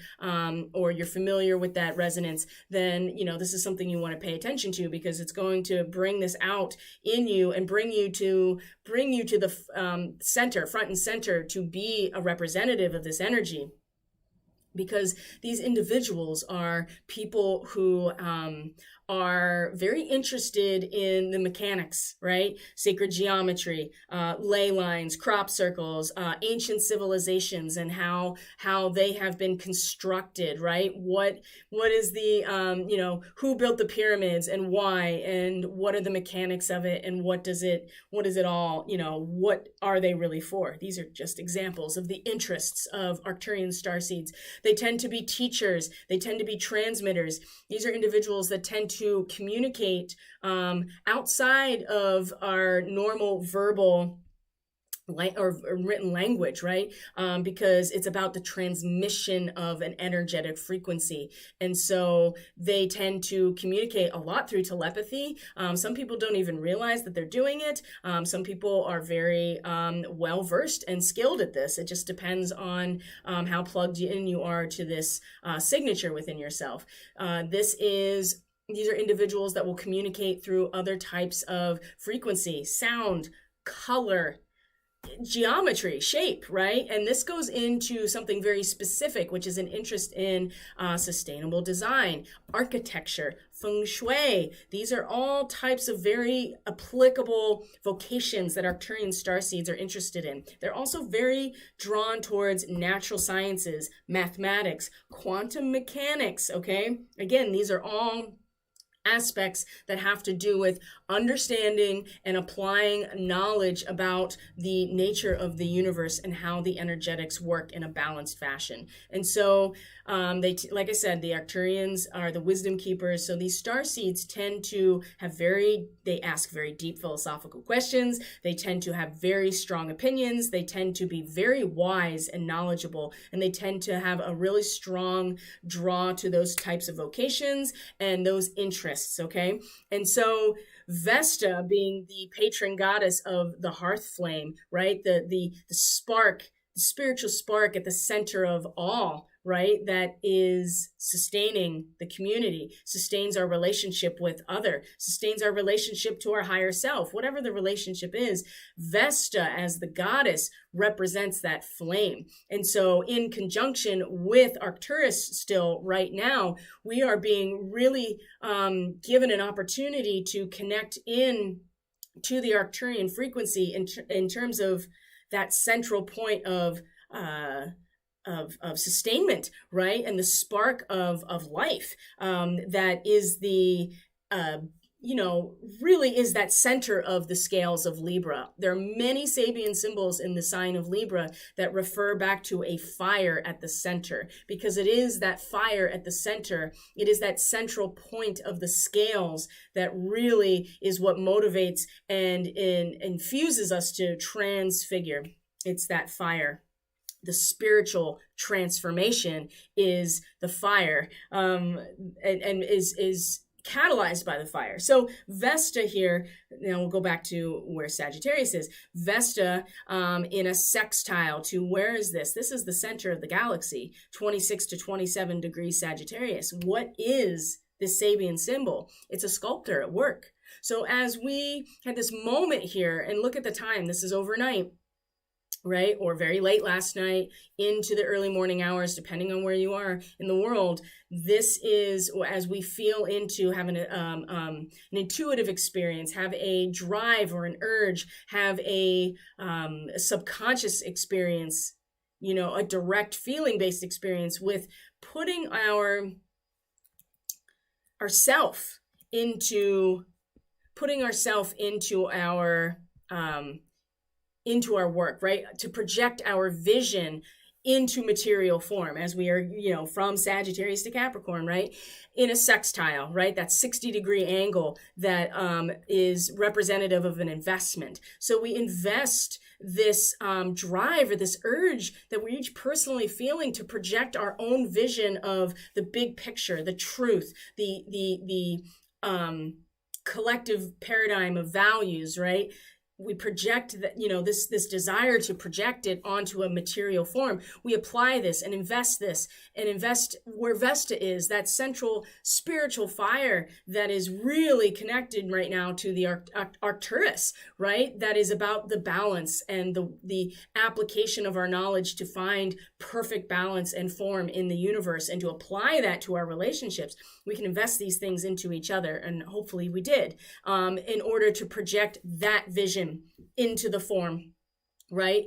or you're familiar with that resonance, then, this is something you want to pay attention to, because it's going to bring this out in you and bring you to the center, front and center, to be a representative of this energy. Because these individuals are people who are very interested in the mechanics, right? Sacred geometry, ley lines, crop circles, ancient civilizations, and how they have been constructed, right? What is the who built the pyramids and why, and what are the mechanics of it, and what is it all, what are they really for? These are just examples of the interests of Arcturian starseeds. They tend to be teachers. They tend to be transmitters. These are individuals that tend to communicate outside of our normal verbal or written language, right? Because it's about the transmission of an energetic frequency. And so they tend to communicate a lot through telepathy. Some people don't even realize that they're doing it. Some people are very well-versed and skilled at this. It just depends on how plugged in you are to this signature within yourself. These are individuals that will communicate through other types of frequency, sound, color, geometry, shape, right? And this goes into something very specific, which is an interest in sustainable design, architecture, feng shui. These are all types of very applicable vocations that Arcturian starseeds are interested in. They're also very drawn towards natural sciences, mathematics, quantum mechanics, okay? Again, these are all aspects that have to do with understanding and applying knowledge about the nature of the universe and how the energetics work in a balanced fashion. And so like I said, the Arcturians are the wisdom keepers. So these starseeds tend to have they ask very deep philosophical questions. They tend to have very strong opinions. They tend to be very wise and knowledgeable, and they tend to have a really strong draw to those types of vocations and those interests, okay? And so Vesta, being the patron goddess of the hearth flame, right? The spark, the spiritual spark at the center of all, right? That is sustaining the community, sustains our relationship with other, sustains our relationship to our higher self, whatever the relationship is. Vesta, as the goddess, represents that flame. And so in conjunction with Arcturus still right now, we are being really given an opportunity to connect in to the Arcturian frequency in terms of that central point of sustainment, right? And the spark of life that is really is that center of the scales of Libra. There are many Sabian symbols in the sign of Libra that refer back to a fire at the center, because it is that fire at the center. It is that central point of the scales that really is what motivates and infuses us to transfigure. It's that fire. The spiritual transformation is the fire, and is catalyzed by the fire. So Vesta here, now we'll go back to where Sagittarius is. Vesta in a sextile to, where is this? This is the center of the galaxy, 26 to 27 degrees Sagittarius. What is this Sabian symbol? It's a sculptor at work. So as we had this moment here, and look at the time, this is overnight, right? Or very late last night into the early morning hours, depending on where you are in the world. This is as we feel into having an intuitive experience, have a drive or an urge, have a subconscious experience, a direct feeling-based experience with putting ourself into our work, right? To project our vision into material form, as we are, from Sagittarius to Capricorn, right? In a sextile, right? That 60-degree angle that is representative of an investment. So we invest this drive or this urge that we're each personally feeling to project our own vision of the big picture, the truth, the collective paradigm of values, right? We project that, this desire to project it onto a material form. We apply this and invest where Vesta is, that central spiritual fire that is really connected right now to the Arcturus, right? That is about the balance and the application of our knowledge to find perfect balance and form in the universe, and to apply that to our relationships. We can invest these things into each other, and hopefully we did, in order to project that vision into the form, right?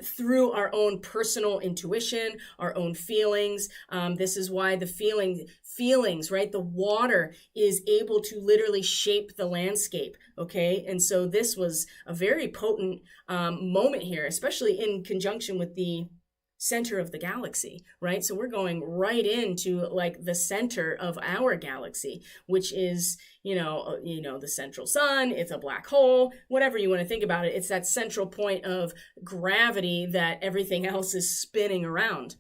Through our own personal intuition, our own feelings. This is why the feelings, right? The water is able to literally shape the landscape, okay? And so this was a very potent moment here, especially in conjunction with the center of the galaxy, right? So we're going right into like the center of our galaxy, which is, the central sun. It's a black hole, whatever you want to think about it. It's that central point of gravity that everything else is spinning around.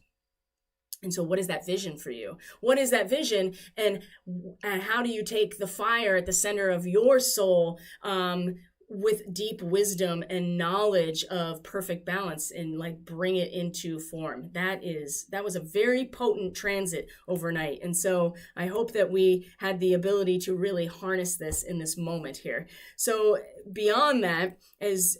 And so what is that vision for you? What is that vision? And how do you take the fire at the center of your soul, with deep wisdom and knowledge of perfect balance, and like bring it into form? That was a very potent transit overnight. And so I hope that we had the ability to really harness this in this moment here. So beyond that, as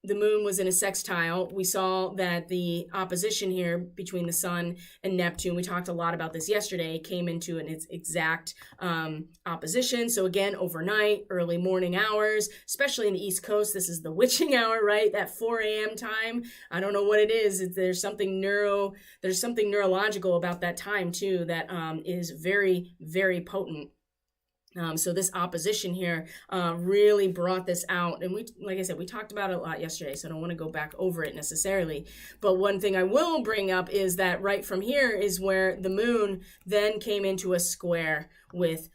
the moon was in a sextile, we saw that the opposition here between the sun and Neptune, we talked a lot about this yesterday, came into an exact opposition. So again, overnight, early morning hours, especially in the East Coast, this is the witching hour, right? That 4 a.m. time. I don't know what it is. There's something neurological about that time too that is very, very potent. So this opposition here really brought this out. And like I said, we talked about it a lot yesterday, so I don't want to go back over it necessarily. But one thing I will bring up is that right from here is where the moon then came into a square with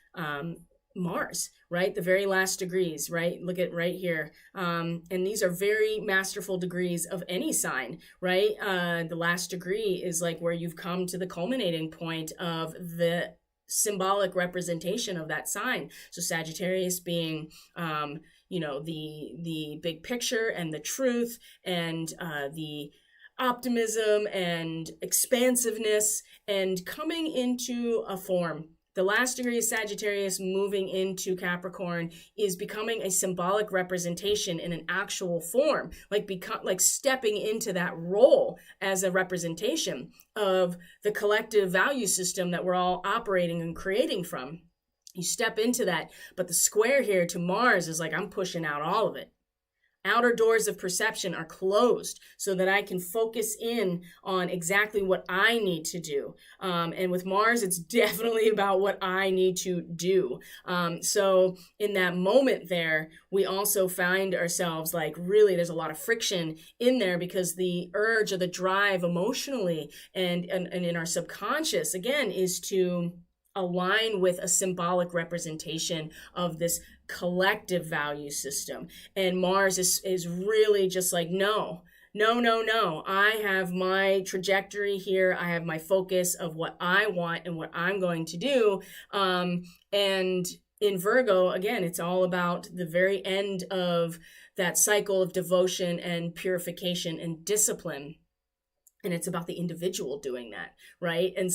Mars, right? The very last degrees, right? Look at right here. And these are very masterful degrees of any sign, right? The last degree is like where you've come to the culminating point of the symbolic representation of that sign. So Sagittarius being, the big picture and the truth and the optimism and expansiveness and coming into a form. The last degree of Sagittarius moving into Capricorn is becoming a symbolic representation in an actual form, like stepping into that role as a representation of the collective value system that we're all operating and creating from. You step into that, but the square here to Mars is like, I'm pushing out all of it. Outer doors of perception are closed so that I can focus in on exactly what I need to do. And with Mars, it's definitely about what I need to do. So in that moment there, we also find ourselves like really there's a lot of friction in there because the urge or the drive emotionally and in our subconscious, again, is to align with a symbolic representation of this collective value system. And Mars is really just like, no. I have my trajectory here. I have my focus of what I want and what I'm going to do. And in Virgo, again, it's all about the very end of that cycle of devotion and purification and discipline. And it's about the individual doing that, right? And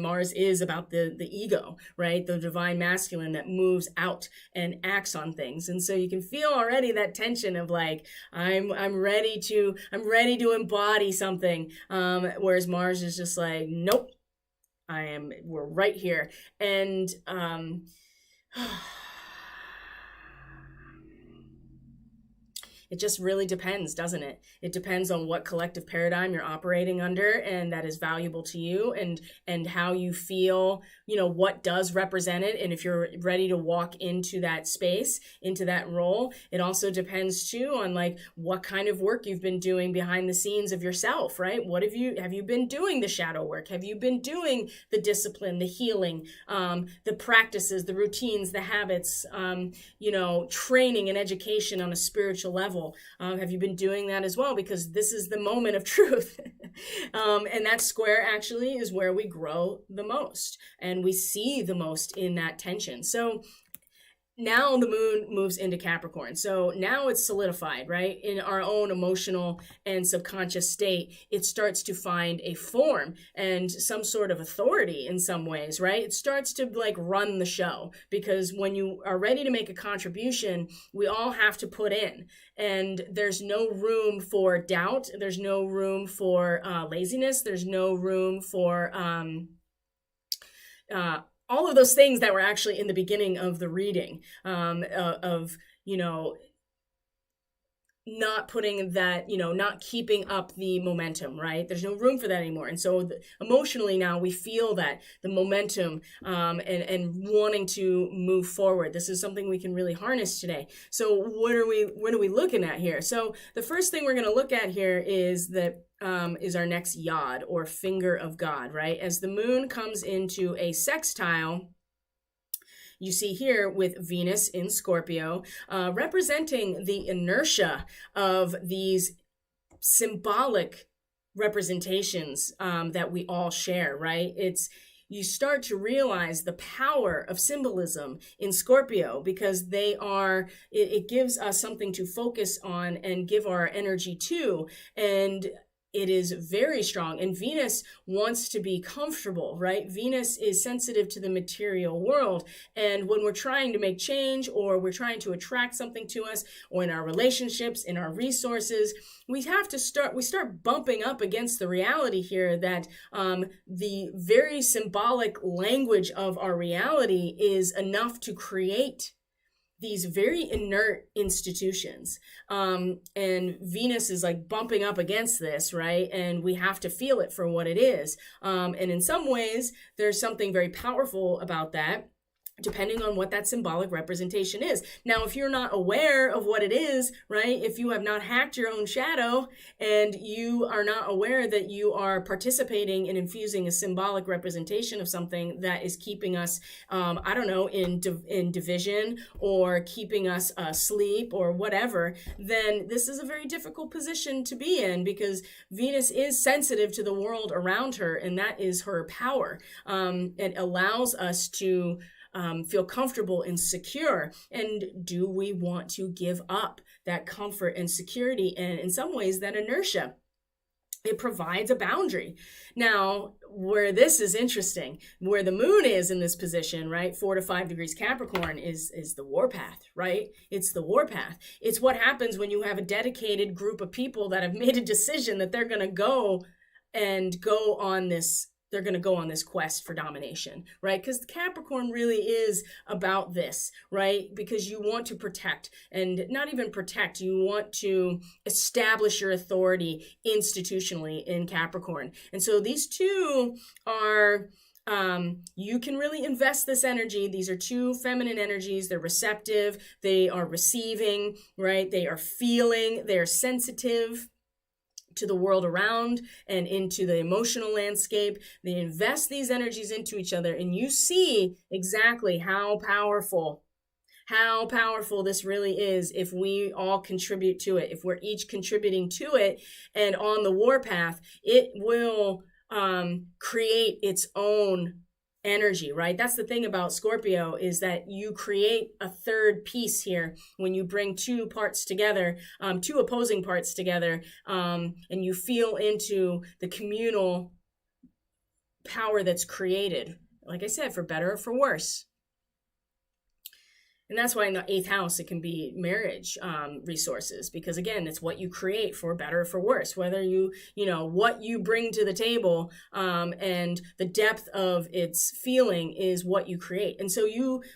Mars is about the ego, right? The divine masculine that moves out and acts on things. And so you can feel already that tension of like, I'm ready to embody something. Whereas Mars is just like, nope, we're right here. And, It just really depends, doesn't it? It depends on what collective paradigm you're operating under, and that is valuable to you, and how you feel, what does represent it, and if you're ready to walk into that space, into that role. It also depends too on like what kind of work you've been doing behind the scenes of yourself, right? What have you been doing the shadow work? Have you been doing the discipline, the healing, the practices, the routines, the habits, training and education on a spiritual level? Have you been doing that as well? Because this is the moment of truth. And that square actually is where we grow the most and we see the most in that tension. So now the moon moves into Capricorn. So now it's solidified, right? In our own emotional and subconscious state, it starts to find a form and some sort of authority in some ways, right? It starts to like run the show, because when you are ready to make a contribution, we all have to put in, and there's no room for doubt. There's no room for laziness. There's no room for all of those things that were actually in the beginning of the reading, not putting that, not keeping up the momentum, right? There's no room for that anymore. And so emotionally now we feel that the momentum and wanting to move forward. This is something we can really harness today. So what are we looking at here? So the first thing we're going to look at here is that is our next yod, or finger of God, right? As the moon comes into a sextile, you see here with Venus in Scorpio, representing the inertia of these symbolic representations that we all share, right? You start to realize the power of symbolism in Scorpio, because it gives us something to focus on and give our energy to. And it is very strong. And Venus wants to be comfortable, right? Venus is sensitive to the material world. And when we're trying to make change, or we're trying to attract something to us, or in our relationships, in our resources, we start bumping up against the reality here that the very symbolic language of our reality is enough to create these very inert institutions. And Venus is like bumping up against this, right? And we have to feel it for what it is. And in some ways, there's something very powerful about that, depending on what that symbolic representation is. Now, if you're not aware of what it is, right, if you have not hacked your own shadow and you are not aware that you are participating in infusing a symbolic representation of something that is keeping us, in division, or keeping us asleep, or whatever, then this is a very difficult position to be in, because Venus is sensitive to the world around her, and that is her power. It allows us to feel comfortable and secure. And do we want to give up that comfort and security, and in some ways that inertia? It provides a boundary. Now, where this is interesting, where the moon is in this position, right, 4 to 5 degrees Capricorn, is the warpath, right? It's the warpath. It's what happens when you have a dedicated group of people that have made a decision that they're going to go on this quest for domination, right? Because Capricorn really is about this, right? Because you want to protect, and not even protect, you want to establish your authority institutionally in Capricorn. And so these two are, you can really invest this energy. These are two feminine energies. They're receptive. They are receiving, right? They are feeling. They are sensitive to the world around and into the emotional landscape. They invest these energies into each other, and you see exactly how powerful this really is if we all contribute to it, if we're each contributing to it. And on the warpath, it will create its own energy, right? That's the thing about Scorpio, is that you create a third piece here when you bring two parts together, two opposing parts together, and you feel into the communal power that's created, like I said, for better or for worse. And that's why in the 8th house, it can be marriage resources, because again, it's what you create, for better or for worse, whether what you bring to the table, and the depth of its feeling is what you create. And so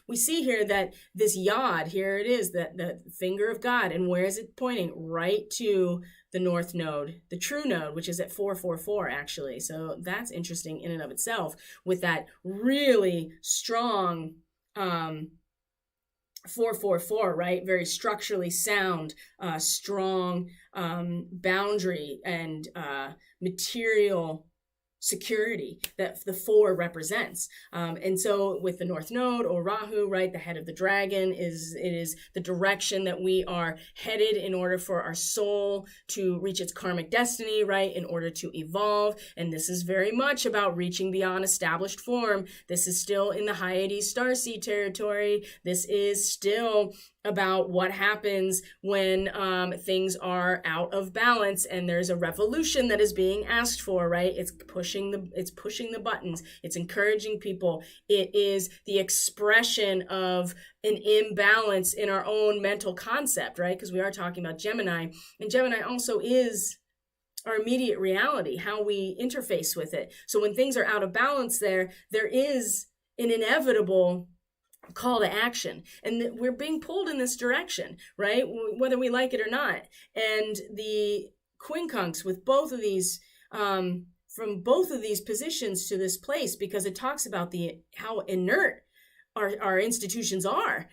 we see here that this yod, here it is, that the finger of God, and where is it pointing? Right to the north node, the true node, which is at 444 actually. So that's interesting in and of itself, with that really strong, 444, right? Very structurally sound, strong boundary and material security that the 4 represents. And so with the North Node, or Rahu, right, the head of the dragon, it is the direction that we are headed in order for our soul to reach its karmic destiny, right, in order to evolve. And this is very much about reaching beyond established form. This is still in the Hyades starseed territory. This is still about what happens when things are out of balance and there's a revolution that is being asked for, right? It's pushing the buttons. It's encouraging people. It is the expression of an imbalance in our own mental concept, right? Because we are talking about Gemini, and Gemini also is our immediate reality, how we interface with it. So when things are out of balance, there is an inevitable call to action, and we're being pulled in this direction, right, whether we like it or not. And the quincunx with both of these, from both of these positions to this place, because it talks about how inert our institutions are,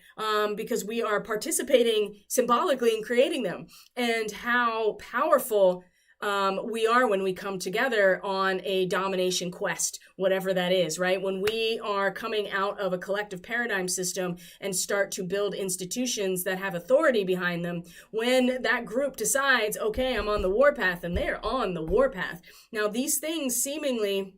because we are participating symbolically in creating them, and how powerful we are when we come together on a domination quest, whatever that is, right? When we are coming out of a collective paradigm system and start to build institutions that have authority behind them, when that group decides, okay, I'm on the warpath, and they're on the warpath. Now, these things seemingly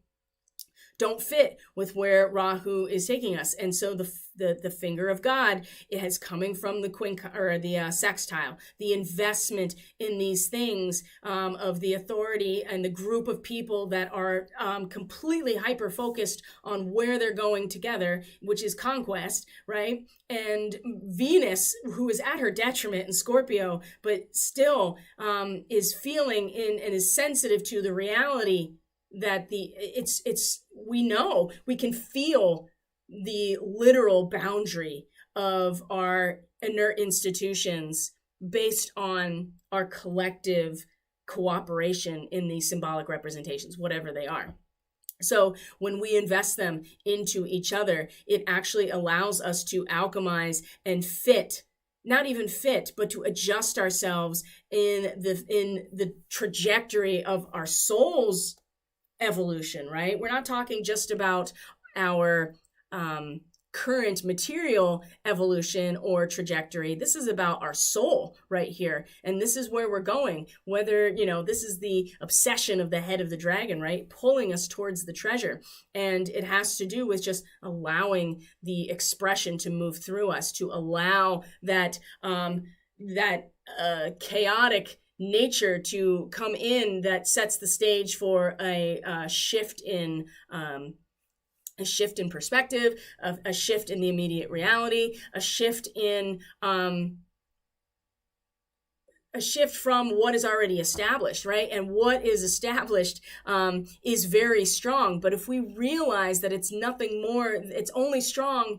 don't fit with where Rahu is taking us. And so the finger of God, it is coming from the sextile, the investment in these things, of the authority and the group of people that are completely hyper-focused on where they're going together, which is conquest, right? And Venus, who is at her detriment in Scorpio, but still is feeling in and is sensitive to the reality that we know, we can feel the literal boundary of our inert institutions based on our collective cooperation in these symbolic representations, whatever they are. So when we invest them into each other, it actually allows us to alchemize and fit, not even fit, but to adjust ourselves in the trajectory of our soul's evolution, right? We're not talking just about our current material evolution or trajectory. This is about our soul right here. And this is where we're going. Whether, this is the obsession of the head of the dragon, right? Pulling us towards the treasure. And it has to do with just allowing the expression to move through us, to allow that chaotic nature to come in that sets the stage for a shift in perspective, a shift in the immediate reality, a shift from what is already established, right? And what is established is very strong. But if we realize that it's nothing more, it's only strong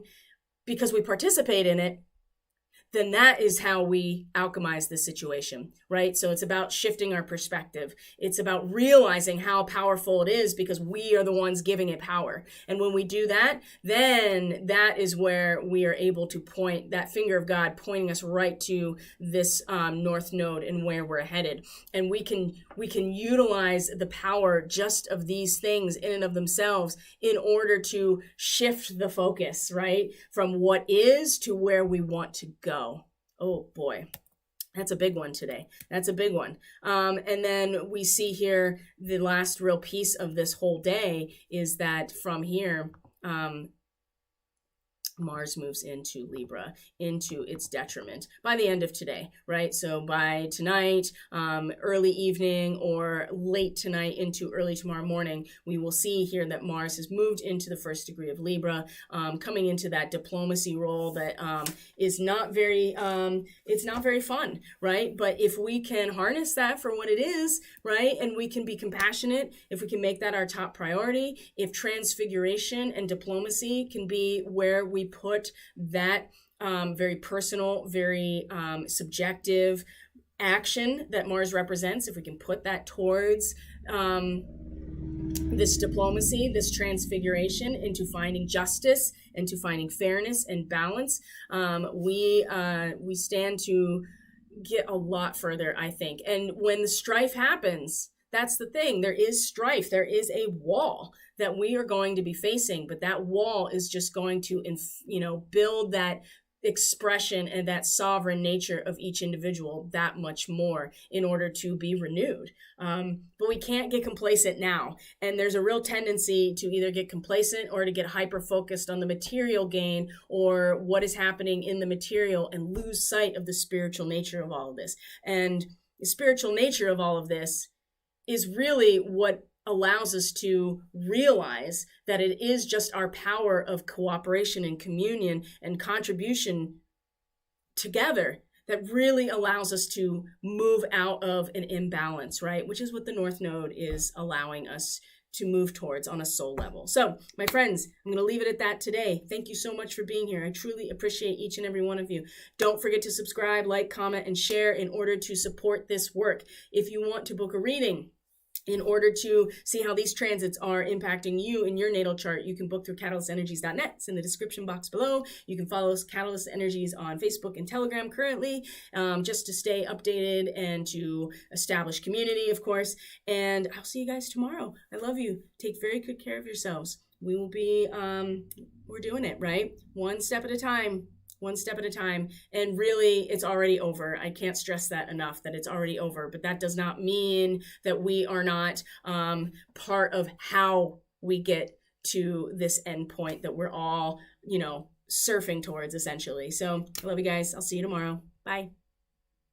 because we participate in it, then that is how we alchemize this situation, right? So it's about shifting our perspective. It's about realizing how powerful it is because we are the ones giving it power. And when we do that, then that is where we are able to point that finger of God pointing us right to this north node and where we're headed. And we can utilize the power just of these things in and of themselves in order to shift the focus, right? From what is to where we want to go. Oh boy, that's a big one today. That's a big one. And then we see here the last real piece of this whole day is that from here, Mars moves into Libra, into its detriment by the end of today, right? So by tonight, early evening or late tonight into early tomorrow morning, we will see here that Mars has moved into the first degree of Libra, coming into that diplomacy role that is not very, it's not very fun, right? But if we can harness that for what it is, right, and we can be compassionate, if we can make that our top priority, if transfiguration and diplomacy can be where we put that very personal, very subjective action that Mars represents, if we can put that towards this diplomacy, this transfiguration into finding justice, into finding fairness and balance, we stand to get a lot further, I think. And when the strife happens, that's the thing. There is strife. There is a wall that we are going to be facing, but that wall is just going to, build that expression and that sovereign nature of each individual that much more in order to be renewed. But we can't get complacent now. And there's a real tendency to either get complacent or to get hyper-focused on the material gain or what is happening in the material and lose sight of the spiritual nature of all of this. And the spiritual nature of all of this is really what allows us to realize that it is just our power of cooperation and communion and contribution together that really allows us to move out of an imbalance, right? Which is what the North Node is allowing us to move towards on a soul level. So, my friends, I'm going to leave it at that today. Thank you so much for being here. I truly appreciate each and every one of you. Don't forget to subscribe, like, comment, and share in order to support this work. If you want to book a reading, in order to see how these transits are impacting you in your natal chart, you can book through catalystenergies.net. It's in the description box below. You can follow Catalyst Energies on Facebook and Telegram currently, just to stay updated and to establish community, of course. And I'll see you guys tomorrow. I love you. Take very good care of yourselves. We will be, we're doing it, right? One step at a time. One step at a time. And really, it's already over. I can't stress that enough, that it's already over. But that does not mean that we are not part of how we get to this end point that we're all, surfing towards, essentially. So I love you guys. I'll see you tomorrow. Bye.